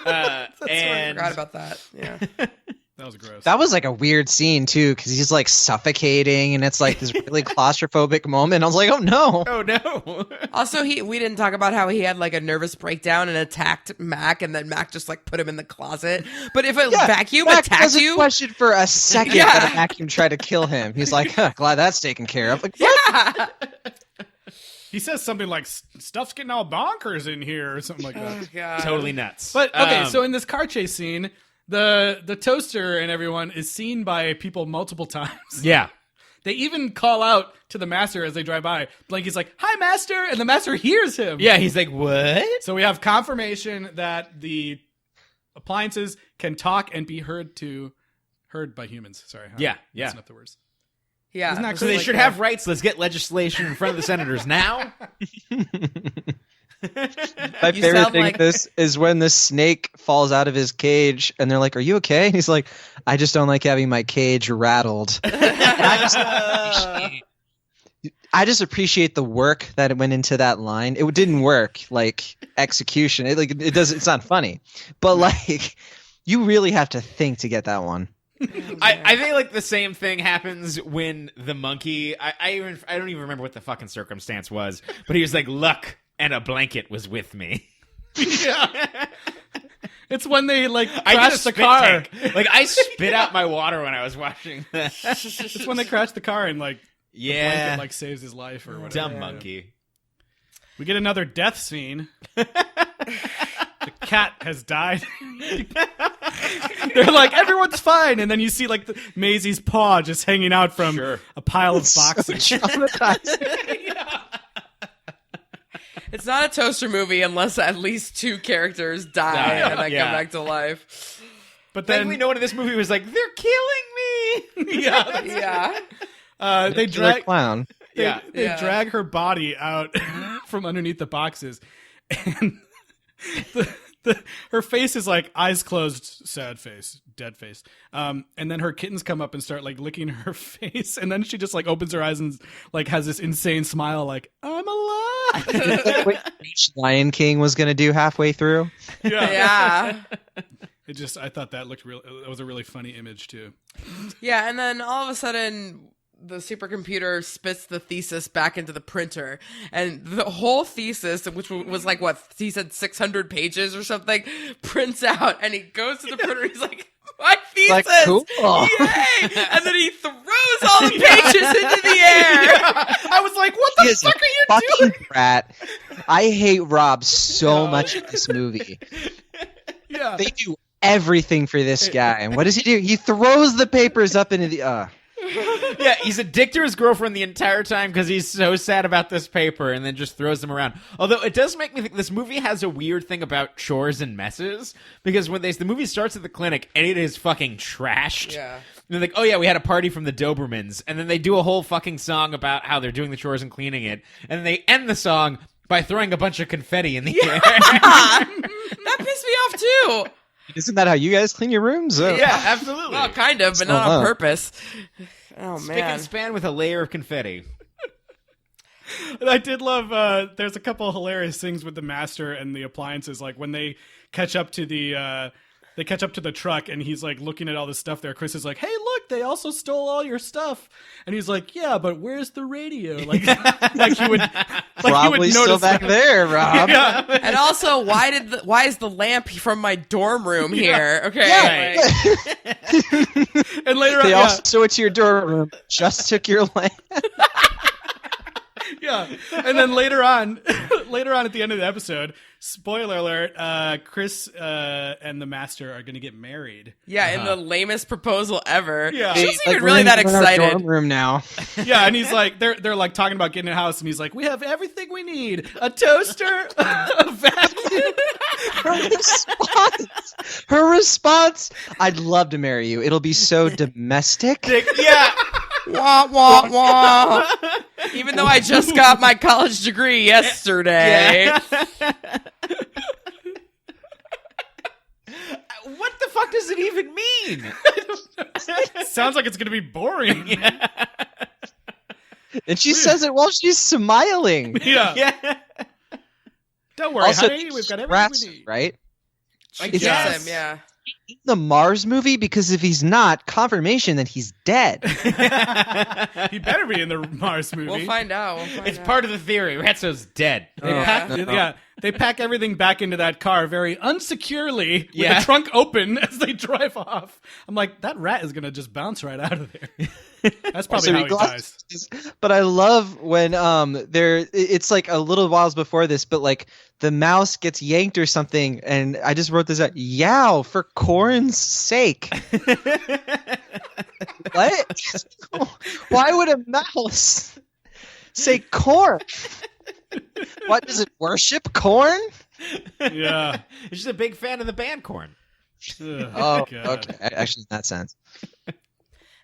I And forgot about that. Yeah. That was gross. That was like a weird scene too, because he's like suffocating, and it's like this really claustrophobic moment. I was like, oh no. oh no. Also, we didn't talk about how he had like a nervous breakdown and attacked Mac, and then Mac just like put him in the closet. But if a vacuum Mac attacked doesn't you, question for a second Yeah. that a vacuum tried to kill him. He's like, huh, glad that's taken care of. Like, what? He says something like, stuff's getting all bonkers in here, or something like that. oh god, Totally nuts. But, okay, Um, so in this car chase scene, the toaster and everyone is seen by people multiple times. yeah. They even call out to the master as they drive by. Blanky's like, hi, master, and the master hears him. Yeah, he's like, what? So we have confirmation that the appliances can talk and be heard by humans. Sorry. Yeah, yeah. Messing up the words. yeah. Isn't that So they Like should that. have rights. Let's get legislation in front of the senators now. My You favorite sound thing like- of this is when the snake falls out of his cage, and they're like, "Are you okay?" And he's like, "I just don't like having my cage rattled." I just appreciate the work that went into that line. It didn't work like execution. It does. It's not funny, but like you really have to think to get that one. I think like the same thing happens when the monkey. I don't even remember what the fucking circumstance was, but he was like, "Luck and a blanket was with me." Yeah. It's when they like I did a crash the spit car. tank. Like I spit out my water when I was watching that. It's when they crash the car and like the Yeah, blanket like saves his life or whatever. dumb monkey. We get another death scene. The cat has died. They're like, everyone's fine. And then you see like Maisie's paw just hanging out from a pile of boxes. So traumatizing. It's not a Toaster movie unless at least 2 characters die and then come back to life. But then Thankfully, no one in this movie was like, they're killing me. Yeah. They drag clown. They drag her body out from underneath the boxes, and her face is like eyes closed, sad face, dead face. And then her kittens come up and start like licking her face, and then she just like opens her eyes and like has this insane smile, like I'm alive. What Lion King was gonna do halfway through. Yeah. I thought that looked real. It was a really funny image too. Yeah, and then all of a sudden, the supercomputer spits the thesis back into the printer, and the whole thesis, which was like what he said, 600 pages or something, prints out, and he goes to the printer. He's like, "My thesis, like, cool. Yay!" And then he throws all the pages into the air. I was like, "What the fuck are you doing?" Brat. I hate Rob so much in this movie. Yeah, they do everything for this guy, and what does he do? He throws the papers up into the. Yeah, he's a dick to his girlfriend the entire time because he's so sad about this paper and then just throws them around. Although it does make me think this movie has a weird thing about chores and messes because when the movie starts at the clinic and it is fucking trashed. Yeah. And they're like, oh yeah, we had a party from the Dobermans. And then they do a whole fucking song about how they're doing the chores and cleaning it. And they end the song by throwing a bunch of confetti in the air. That pissed me off too. Isn't that how you guys clean your rooms? Yeah, absolutely. Well, kind of, but not on purpose. Oh, Spick man. and span with a layer of confetti. I did love, there's a couple of hilarious things with the master and the appliances. Like when they catch up to the truck and he's like looking at all this stuff there. Chris is like, hey, look, they also stole all your stuff. And he's like, yeah, but where's the radio? Like he would, probably still back there, Rob. Yeah. And also, why is the lamp from my dorm room here? Okay. Yeah. And later They on, also went to your dorm room, just took your lamp. Yeah. And then later on at the end of the episode, spoiler alert, Chris and the master are going to get married. Yeah, in the lamest proposal ever. Yeah. She wasn't Like, even really we're that in our excited. dorm room now. Yeah, and he's like, they're like talking about getting a house, and he's like, we have everything we need: a toaster, a vacuum. Her response, I'd love to marry you. It'll be so domestic. Yeah. Wah, wah, wah. Even though I just got my college degree yesterday. Yeah. What the fuck does it even mean? Sounds like it's going to be boring. Yeah. And she says it while she's smiling. Yeah. Don't worry, Also, honey. We've got everything Rats, we need. right? I Is guess. Him, yeah. the Mars movie? Because if he's not, confirmation that he's dead. He better be in the Mars movie. We'll find out. It's part of the theory. Ratso's dead. They pack everything back into that car very unsecurely with Yeah. the trunk open as they drive off. I'm like, that rat is going to just bounce right out of there. That's probably how he dies. But I love when it's like a little whiles before this, but like the mouse gets yanked or something, and I just wrote this out. Yow, for corn's sake. What? Why would a mouse say corn? What, does it worship corn? Yeah. She's a big fan of the band Korn. Oh, God. okay. Actually, in that sense.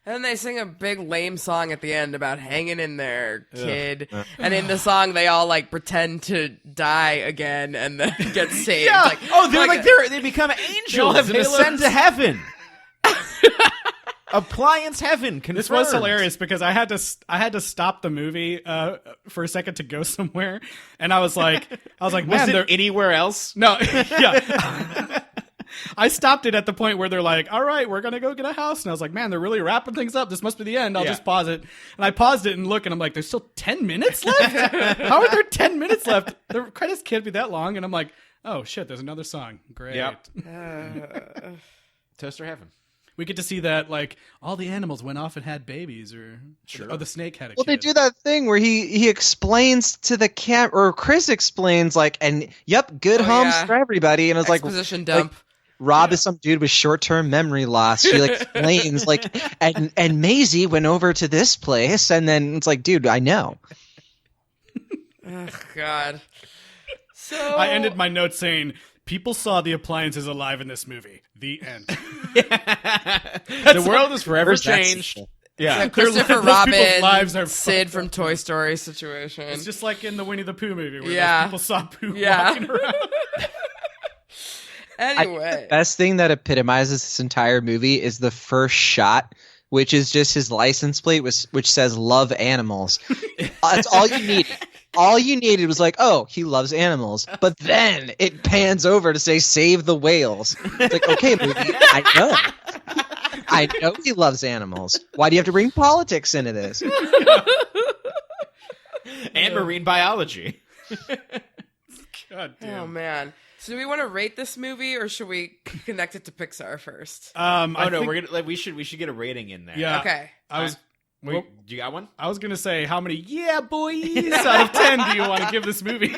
And then they sing a big lame song at the end about hanging in there, kid. And in the song, they all like pretend to die again and then get saved. Yeah. Like, They become angels have and ascend halos. to heaven. Appliance heaven. Confirmed. This was hilarious because I had to stop the movie for a second to go somewhere, and I was like, Was man, it they're anywhere else? no, yeah. I stopped it at the point where they're like, all right, we're going to go get a house. And I was like, man, they're really wrapping things up. This must be the end. I'll just pause it. And I paused it and look, and I'm like, there's still 10 minutes left? How are there 10 minutes left? The credits can't be that long. And I'm like, oh, shit, there's another song. Great. Yep. Toaster heaven. We get to see that like all the animals went off and had babies, or the snake had a Well, kid. they do that thing where he explains to the or Chris explains like, and yep, good homes for everybody, and it's exposition dump. Like, Rob is some dude with short-term memory loss. He like explains like, and Maisie went over to this place, and then it's like, dude, I know. Oh God. So I ended my note saying, "People saw the appliances alive in this movie." The end. The world is forever changed. Yeah, Christopher those people's lives are Robin, Sid fucked from up. Toy Story situation. It's just like in the Winnie the Pooh movie where Yeah. those people saw Pooh Yeah. walking around. Anyway, The best thing that epitomizes this entire movie is the first shot, which is just his license plate, which says "Love Animals." That's all you needed. All you needed was like, oh, he loves animals. But then it pans over to say "Save the whales." It's like, okay, movie, I know he loves animals. Why do you have to bring politics into this? and marine biology. God damn. oh man. So do we want to rate this movie, or should we connect it to Pixar first? Oh no, we're gonna we should get a rating in there. Yeah. Okay. I was. Wait, Wait, do you got one? I was gonna say, how many boys out of 10 do you want to give this movie?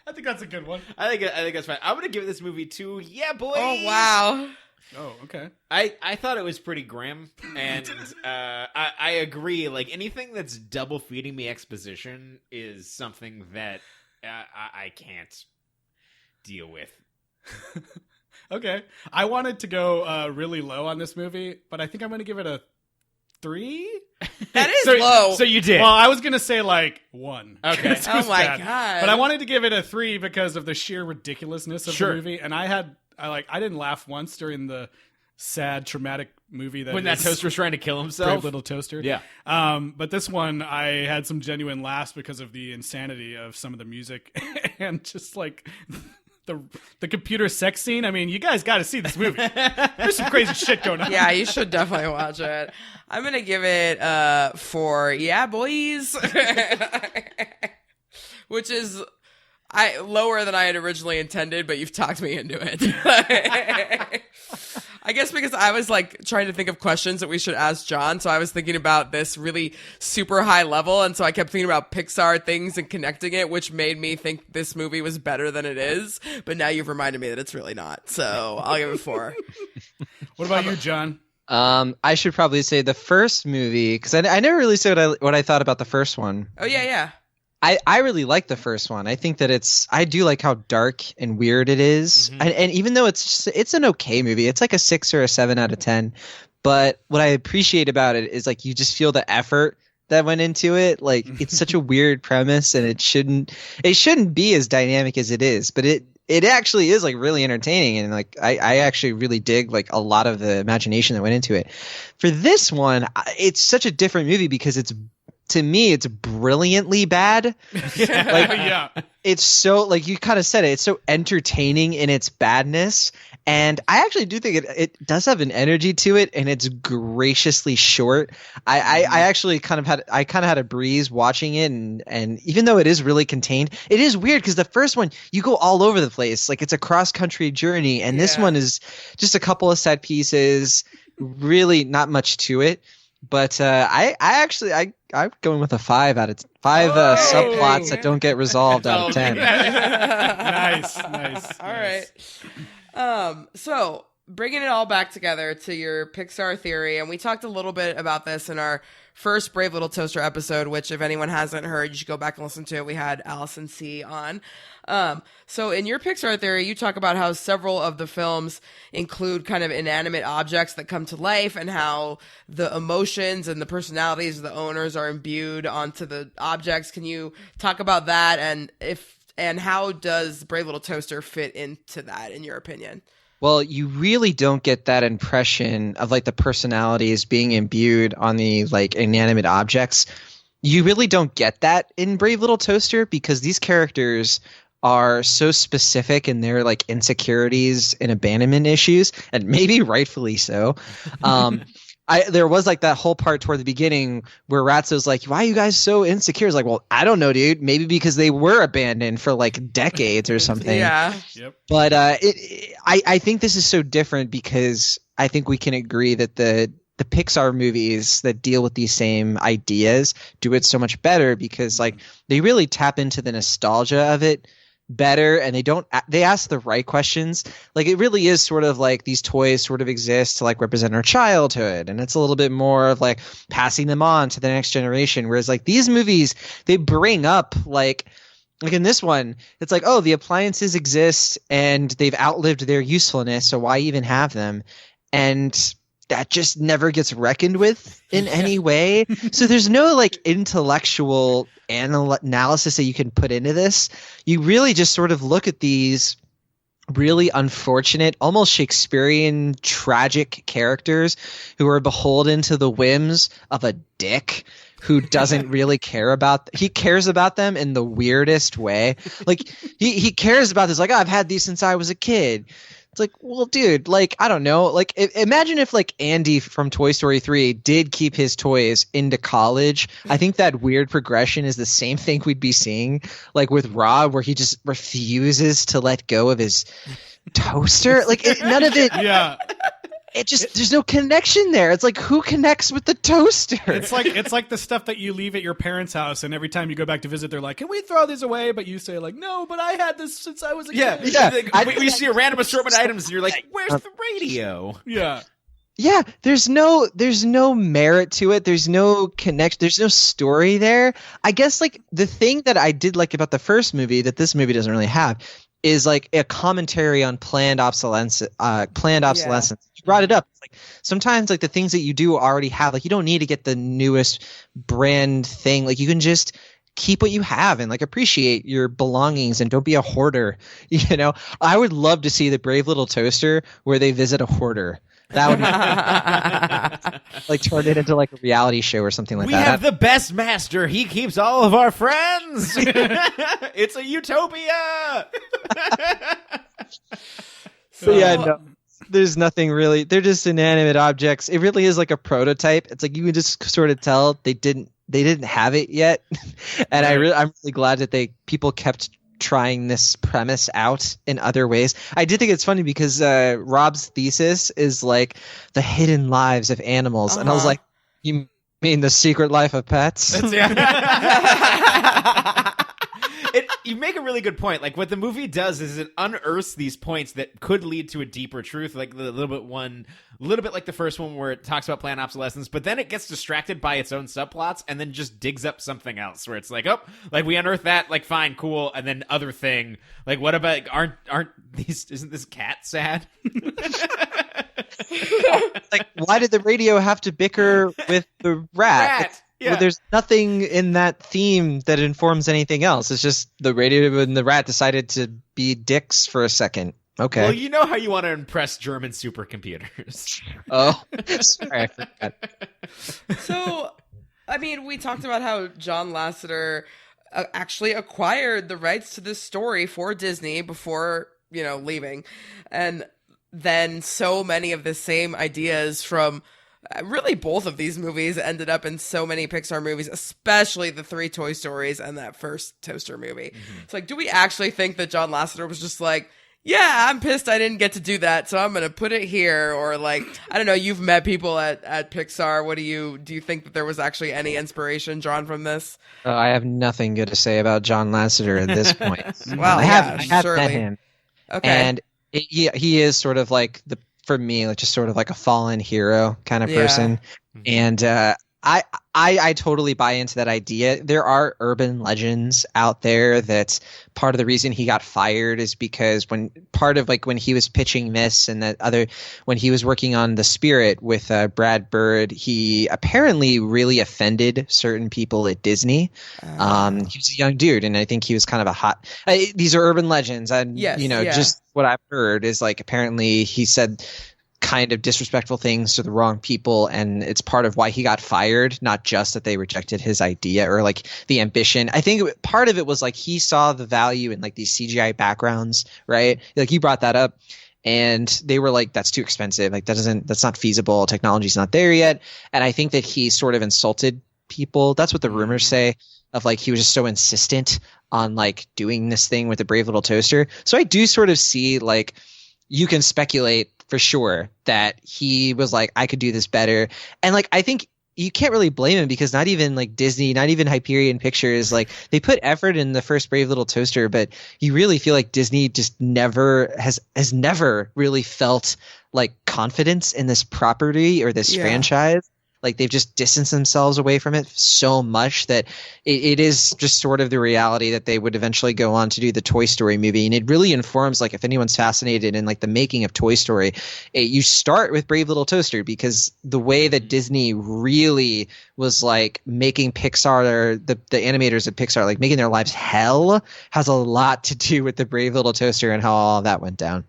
I think that's a good one. I think that's fine. I'm gonna give this movie 2 boys. Oh wow. Oh, okay. I thought it was pretty grim, and I agree. Like anything that's double feeding me exposition is something that I can't deal with. Okay. I wanted to go really low on this movie, but I think I'm going to give it a 3. That is So- low. So you did. Well, I was going to say like 1. Okay. It Oh was my bad. God. But I wanted to give it a 3 because of the sheer ridiculously of Sure. the movie, and I didn't laugh once during the sad, traumatic movie when that is toaster's trying to kill himself. Brave Little Toaster. Yeah. But this one, I had some genuine laughs because of the insanity of some of the music and just like the computer sex scene. I mean, you guys got to see this movie. There's some crazy shit going on. Yeah, you should definitely watch it. I'm gonna give it 4 boys, which is lower than I had originally intended, but you've talked me into it. I guess because I was like trying to think of questions that we should ask John, so I was thinking about this really super high level, and so I kept thinking about Pixar things and connecting it, which made me think this movie was better than it is. But now you've reminded me that it's really not, so I'll give it 4. What about you, John? I should probably say the first movie, because I never really said what I thought about the first one. Oh yeah. I really like the first one. I think that I do like how dark and weird it is. Mm-hmm. And even though it's an okay movie, it's like a 6 or a 7 out of 10. But what I appreciate about it is like you just feel the effort that went into it. Like it's such a weird premise, and it shouldn't be as dynamic as it is. But it actually is like really entertaining, and like I actually really dig like a lot of the imagination that went into it. For this one, it's such a different movie because to me, it's brilliantly bad. Yeah. It's so, like you kind of said it, it's so entertaining in its badness. And I actually do think it does have an energy to it, and it's graciously short. I actually kind of had a breeze watching it, and even though it is really contained, it is weird because the first one, you go all over the place. Like it's a cross-country journey, and this one is just a couple of set pieces, really not much to it. But I'm going with a 5 out of 5 subplots that don't get resolved out of 10. Nice. All right. So bringing it all back together to your Pixar theory, and we talked a little bit about this in our first Brave Little Toaster episode, which if anyone hasn't heard, you should go back and listen to it. We had Allison C on. So in your Pixar theory, you talk about how several of the films include kind of inanimate objects that come to life, and how the emotions and the personalities of the owners are imbued onto the objects. Can you talk about that, and how does Brave Little Toaster fit into that, in your opinion? Well, you really don't get that impression of like the personalities being imbued on the like inanimate objects. You really don't get that in Brave Little Toaster because these characters are so specific in their like insecurities and abandonment issues, and maybe rightfully so. there was like that whole part toward the beginning where Ratso's like, why are you guys so insecure? It's like, well, I don't know, dude. Maybe because they were abandoned for like decades or something. Yeah. Yep. But I think this is so different because I think we can agree that the Pixar movies that deal with these same ideas do it so much better because like they really tap into the nostalgia of it better, and they ask the right questions. Like it really is sort of like these toys sort of exist to like represent our childhood, and it's a little bit more of like passing them on to the next generation, whereas like these movies, they bring up like in this one, it's like, oh, the appliances exist and they've outlived their usefulness, so why even have them? And that just never gets reckoned with in any way. So there's no like intellectual analysis that you can put into this. You really just sort of look at these really unfortunate, almost Shakespearean tragic characters who are beholden to the whims of a dick who doesn't really care about he cares about them in the weirdest way. Like he cares about this, like, oh, I've had these since I was a kid. It's like, well, dude, like, I don't know. Like, imagine if, like, Andy from Toy Story 3 did keep his toys into college. I think that weird progression is the same thing we'd be seeing, like, with Rob, where he just refuses to let go of his toaster. Like, none of it. Yeah. It just there's no connection there. It's like, who connects with the toaster? It's like the stuff that you leave at your parents' house, and every time you go back to visit, they're like, "Can we throw these away?" But you say like, "No, but I had this since I was a kid." Like, we see a random assortment of items, and you're like, "Where's the radio?" Yeah. Yeah, there's no merit to it. There's no connection. There's no story there. I guess like the thing that I did like about the first movie that this movie doesn't really have is like a commentary on planned obsolescence. You brought it up. It's like sometimes like the things that you do already have, like you don't need to get the newest brand thing. Like you can just keep what you have and like appreciate your belongings and don't be a hoarder. You know, I would love to see the Brave Little Toaster where they visit a hoarder. That would be like turn it into like a reality show or something like that. We have the best master. He keeps all of our friends. It's a utopia. So yeah, no, there's nothing really. They're just inanimate objects. It really is like a prototype. It's like you can just sort of tell they didn't have it yet. And I'm really glad that people kept trying this premise out in other ways. I did think it's funny because Rob's thesis is like the hidden lives of animals, and I was like, you mean the secret life of pets? You make a really good point. Like what the movie does is it unearths these points that could lead to a deeper truth, like a little bit like the first one where it talks about planned obsolescence, but then it gets distracted by its own subplots and then just digs up something else where it's like, oh, like we unearthed that, like fine, cool, and then other thing, like what about isn't this cat sad? Like, why did the radio have to bicker with the rat? Yeah. Well, there's nothing in that theme that informs anything else. It's just the radio and the rat decided to be dicks for a second. Okay. Well, you know how you want to impress German supercomputers. Oh, sorry, I forgot. So, I mean, we talked about how John Lasseter actually acquired the rights to this story for Disney before, leaving. And then so many of the same ideas from really both of these movies ended up in so many Pixar movies, especially the 3 Toy Stories and that first Toaster movie. Mm-hmm. It's like, do we actually think that John Lasseter was just like, yeah, I'm pissed I didn't get to do that, so I'm going to put it here? Or like, I don't know, you've met people at Pixar. What do you think that there was actually any inspiration drawn from this? I have nothing good to say about John Lasseter at this point. Well, I have surely. met him. Okay. And he is sort of like for me, like just sort of like a fallen hero kind of person. And I totally buy into that idea. There are urban legends out there that part of the reason he got fired is because when he was pitching this and when he was working on The Spirit with Brad Bird, he apparently really offended certain people at Disney. He was a young dude, and I think he was kind of a hot. These are urban legends, and just what I've heard is like apparently he said kind of disrespectful things to the wrong people, and it's part of why he got fired, not just that they rejected his idea or like the ambition. I think part of it was like he saw the value in like these CGI backgrounds, right? Like you brought that up, And they were like, that's too expensive. Like that's not feasible. Technology's not there yet. And I think that he sort of insulted people. That's what the rumors say, of like he was just so insistent on like doing this thing with the Brave Little Toaster. So I do sort of see like you can speculate for sure that he was like, I could do this better. And like I think you can't really blame him, because not even like Disney, not even Hyperion Pictures, like they put effort in the first Brave Little Toaster, but you really feel like Disney just never has never really felt like confidence in this property or this franchise. Like they've just distanced themselves away from it so much that it is just sort of the reality that they would eventually go on to do the Toy Story movie. And it really informs, like if anyone's fascinated in like the making of Toy Story, you start with Brave Little Toaster, because the way that Disney really was like making Pixar, the animators at Pixar, like making their lives hell, has a lot to do with the Brave Little Toaster and how all of that went down.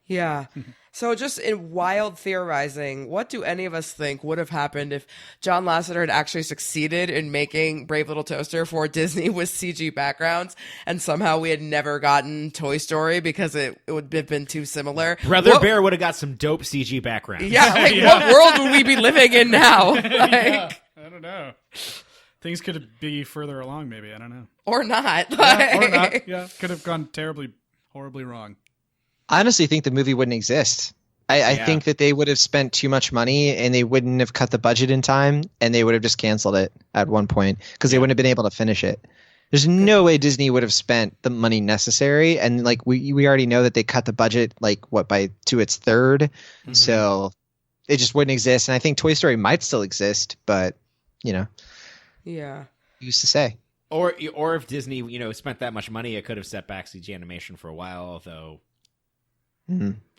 Yeah. So just in wild theorizing, what do any of us think would have happened if John Lasseter had actually succeeded in making Brave Little Toaster for Disney with CG backgrounds, and somehow we had never gotten Toy Story because it would have been too similar? Brother Bear would have got some dope CG background. Yeah, like what world would we be living in now? Like, I don't know. Things could be further along, maybe. I don't know. Or not. Or not. Yeah, could have gone horribly wrong. I honestly think the movie wouldn't exist. I think that they would have spent too much money and they wouldn't have cut the budget in time, and they would have just canceled it at one point because they wouldn't have been able to finish it. There's no way Disney would have spent the money necessary, and like we already know that they cut the budget to its third, so it just wouldn't exist. And I think Toy Story might still exist, but who's to say? Or if Disney spent that much money, it could have set back CG animation for a while, although.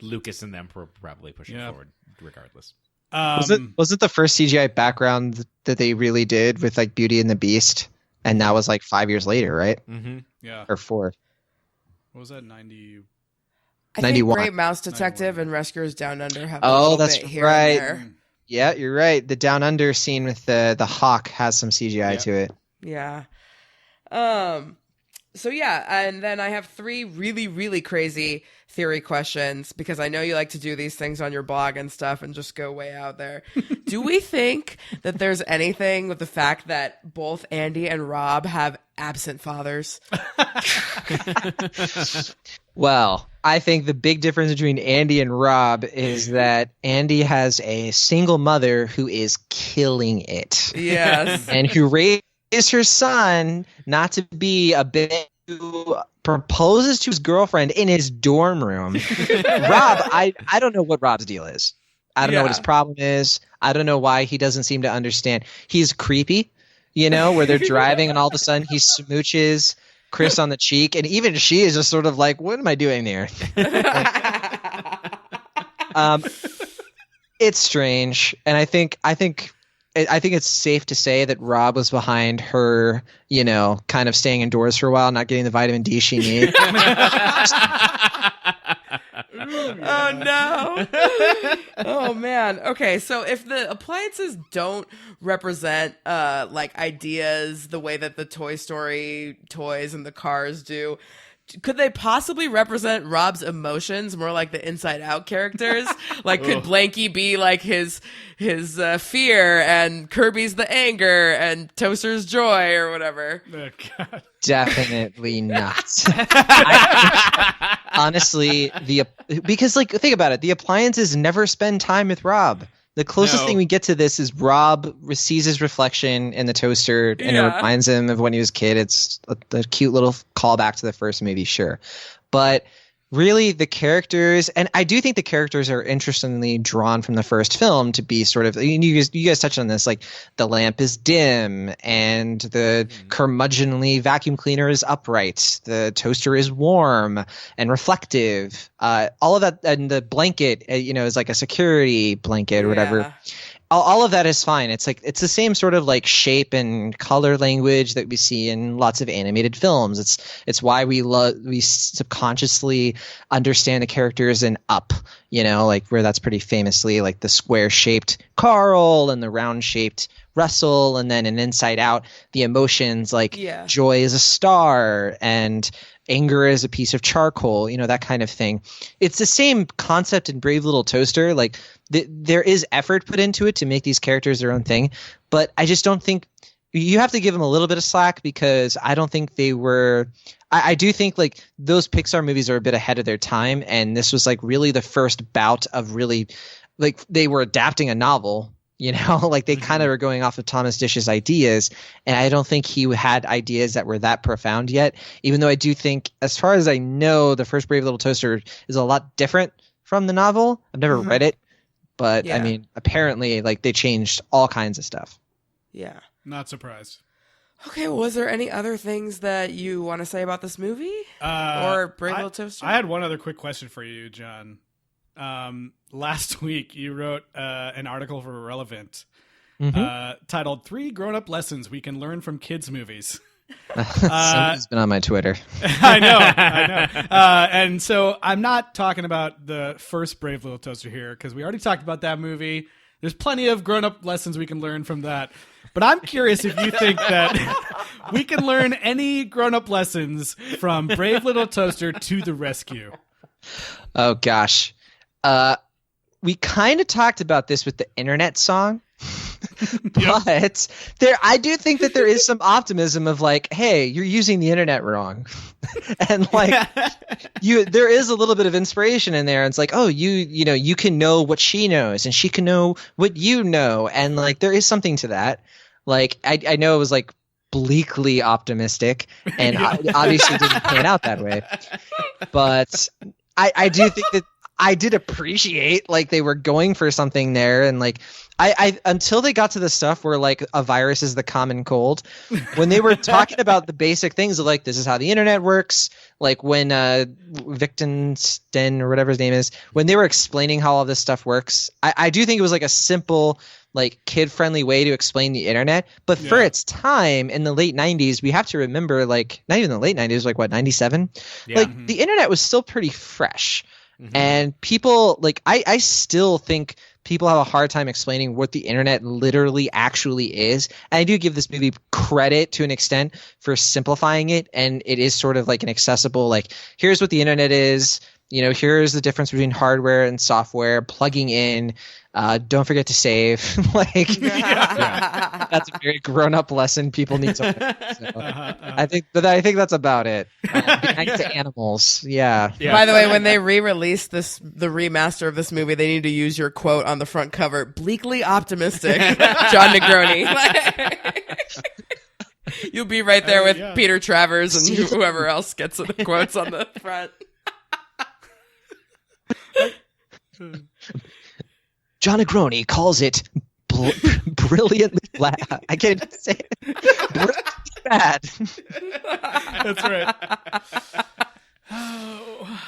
Lucas and them were probably pushing forward regardless. Was it the first CGI background that they really did with like Beauty and the Beast? And that was like 5 years later, right? Mm-hmm. Yeah. Or 4. What was that? 90. I 91. think Great Mouse Detective and Rescuers Down Under have a Oh, little that's bit here right. and there. Yeah, you're right. The Down Under scene with the hawk has some CGI to it. Yeah. So yeah, and then I have 3 really, really crazy theory questions, because I know you like to do these things on your blog and stuff and just go way out there. Do we think that there's anything with the fact that both Andy and Rob have absent fathers? Well, I think the big difference between Andy and Rob is that Andy has a single mother who is killing it. Yes. And who raised her son not to be a bitch who proposes to his girlfriend in his dorm room. Rob, I don't know what Rob's deal is. I don't know what his problem is. I don't know why he doesn't seem to understand. He's creepy, where they're driving and all of a sudden he smooches Chris on the cheek, and even she is just sort of like, what am I doing there? It's strange, and I think it's safe to say that Rob was behind her, kind of staying indoors for a while, not getting the vitamin D she needed. Oh no. Oh man. Okay, so if the appliances don't represent like ideas the way that the Toy Story toys and the cars do, could they possibly represent Rob's emotions more like the Inside Out characters? Like, could Blanky be like his fear, and Kirby's the anger, and Toaster's joy, or whatever? Oh, God. Definitely not. Honestly, because think about it, the appliances never spend time with Rob. The closest thing we get to this is Rob sees his reflection in the toaster, and it reminds him of when he was a kid. It's a cute little callback to the first movie, sure. But really, the characters, and I do think the characters are interestingly drawn from the first film to be sort of, you guys touched on this, like the lamp is dim, and the curmudgeonly vacuum cleaner is upright, the toaster is warm and reflective, all of that, and the blanket is like a security blanket or whatever. All of that is fine. It's like it's the same sort of like shape and color language that we see in lots of animated films. It's why we subconsciously understand the characters in Up, like where that's pretty famously like the square shaped Carl and the round shaped Russell, and then in Inside Out, the emotions like Yeah. joy is a star and anger is a piece of charcoal, that kind of thing. It's the same concept in Brave Little Toaster. Like there is effort put into it to make these characters their own thing, but I just don't think you have to give them a little bit of slack, because I don't think they were. I do think like those Pixar movies are a bit ahead of their time, and this was like really the first bout of really like they were adapting a novel. Like they kind of were going off of Thomas Dish's ideas, and I don't think he had ideas that were that profound yet, even though I do think, as far as I know, the first Brave Little Toaster is a lot different from the novel. I've never read it, but I mean, apparently like they changed all kinds of stuff. Yeah. Not surprised. Okay, well, was there any other things that you want to say about this movie? Or Brave Little Toaster? I had one other quick question for you, John. Last week, you wrote an article for Relevant titled 3 Grown-Up Lessons We Can Learn from Kids' Movies. Somebody's been on my Twitter. I know. And so I'm not talking about the first Brave Little Toaster here, because we already talked about that movie. There's plenty of grown-up lessons we can learn from that. But I'm curious if you think that we can learn any grown-up lessons from Brave Little Toaster to the Rescue. Oh, gosh. We kind of talked about this with the internet song. But I do think that there is some optimism of like, hey, you're using the internet wrong. And like there is a little bit of inspiration in there. And it's like, oh, you can know what she knows and she can know what you know. And like there is something to that. Like I know it was like bleakly optimistic and obviously didn't pan out that way. But I do think that I did appreciate like they were going for something there, and like I until they got to the stuff where like a virus is the common cold, when they were talking about the basic things of like this is how the internet works, like when Wittgenstein or whatever his name is, when they were explaining how all this stuff works, I do think it was like a simple like kid-friendly way to explain the internet, but for its time in the late 90s, we have to remember like not even the late 90s, like what, 97? Like the internet was still pretty fresh. And people like I still think people have a hard time explaining what the internet literally actually is. And I do give this movie credit to an extent for simplifying it, and it is sort of like an accessible like here's what the internet is, here's the difference between hardware and software, plugging in, don't forget to save. Like that's a very grown-up lesson people need to learn. So, I think that's about it. Be nice to animals. Yeah. By the way, when they re-release the remaster of this movie, they need to use your quote on the front cover: "Bleakly optimistic, Jon Negroni." You'll be right there with Peter Travers and whoever else gets the quotes on the front. Jon Negroni calls it brilliantly bad. I can't even say it. Brilliantly bad. That's right.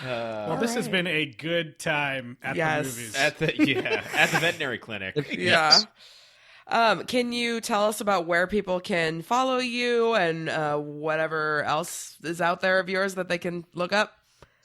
Well, this has been a good time at the movies. At the veterinary clinic. Yeah. Can you tell us about where people can follow you and whatever else is out there of yours that they can look up?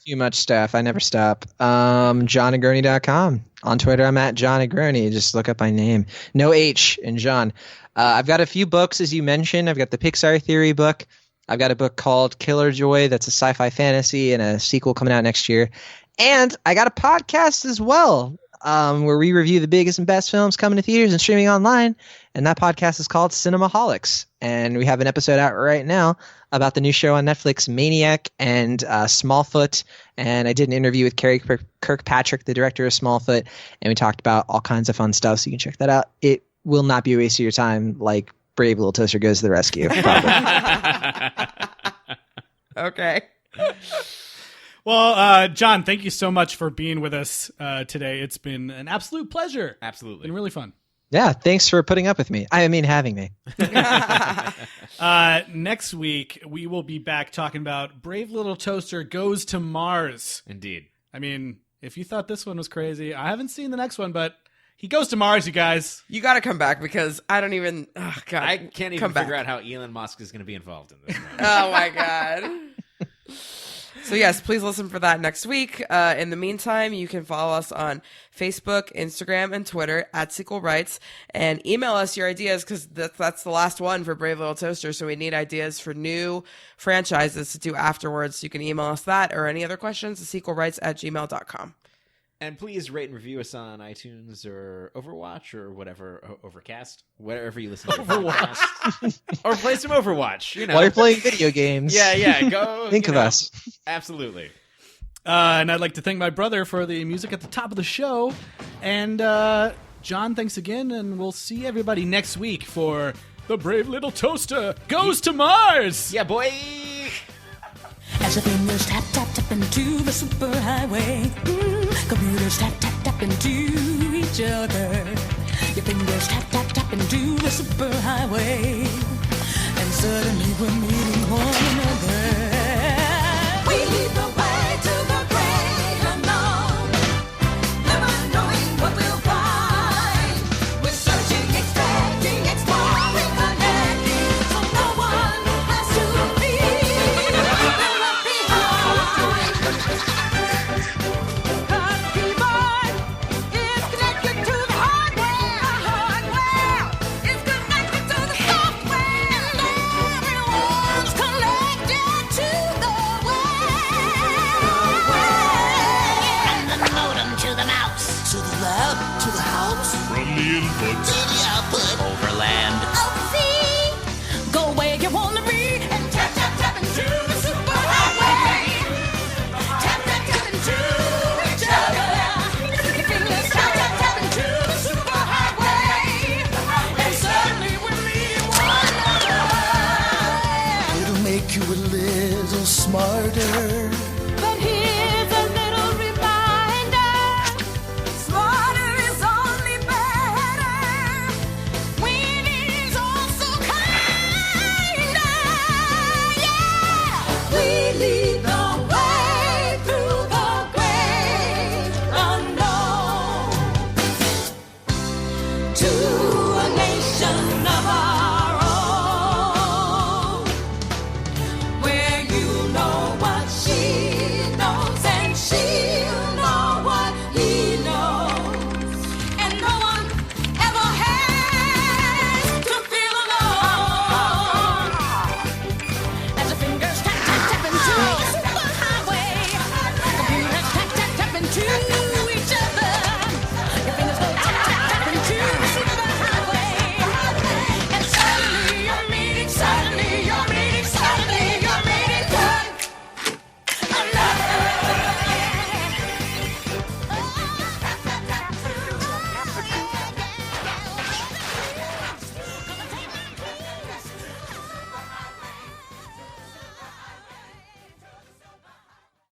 Too much stuff. I never stop. JonNegroni.com. On Twitter, I'm at Jon Negroni. Just look up my name. No H in John. I've got a few books, as you mentioned. I've got the Pixar Theory book. I've got a book called Killer Joy that's a sci-fi fantasy and a sequel coming out next year. And I got a podcast as well, where we review the biggest and best films coming to theaters and streaming online. And that podcast is called Cinemaholics. And we have an episode out right now about the new show on Netflix, Maniac and Smallfoot. And I did an interview with Carrie Kirkpatrick, the director of Smallfoot, and we talked about all kinds of fun stuff, so you can check that out. It will not be a waste of your time like Brave Little Toaster Goes to the Rescue. Okay. Well, John, thank you so much for being with us today. It's been an absolute pleasure. Absolutely. Been really fun. Yeah, thanks for putting up with me. I mean, having me. Next week, we will be back talking about Brave Little Toaster Goes to Mars. Indeed. I mean, if you thought this one was crazy, I haven't seen the next one, but he goes to Mars, you guys. You got to come back because I don't even. Oh, God. I can't even figure out how Elon Musk is going to be involved in this one. Oh, my God. So yes, please listen for that next week. In the meantime, you can follow us on Facebook, Instagram, and Twitter at Sequel Rights, and email us your ideas because that's the last one for Brave Little Toaster. So we need ideas for new franchises to do afterwards. You can email us that or any other questions at sequelrights@gmail.com. And please rate and review us on iTunes or Overwatch or whatever, Overcast, wherever you listen to Overwatch. Or play some Overwatch, you know. While you're playing video games. Yeah, go. Think of us. Absolutely. And I'd like to thank my brother for the music at the top of the show. And John, thanks again, and we'll see everybody next week for The Brave Little Toaster Goes to Mars! Yeah, boy! As your fingers tap, tap, tap into the superhighway. Computers tap, tap, tap into each other. Your fingers tap, tap, tap into the superhighway. And suddenly we're meeting one another. We lead the way to the great unknown, never knowing what we'll find. We're searching, expecting, exploring, connecting, so no one has to feel left behind. 'Cause keyboard is connected to the hardware is connected to the software, and everyone's connected to the From the modem to the mouse. To the lab, to the house, From the input to the output. over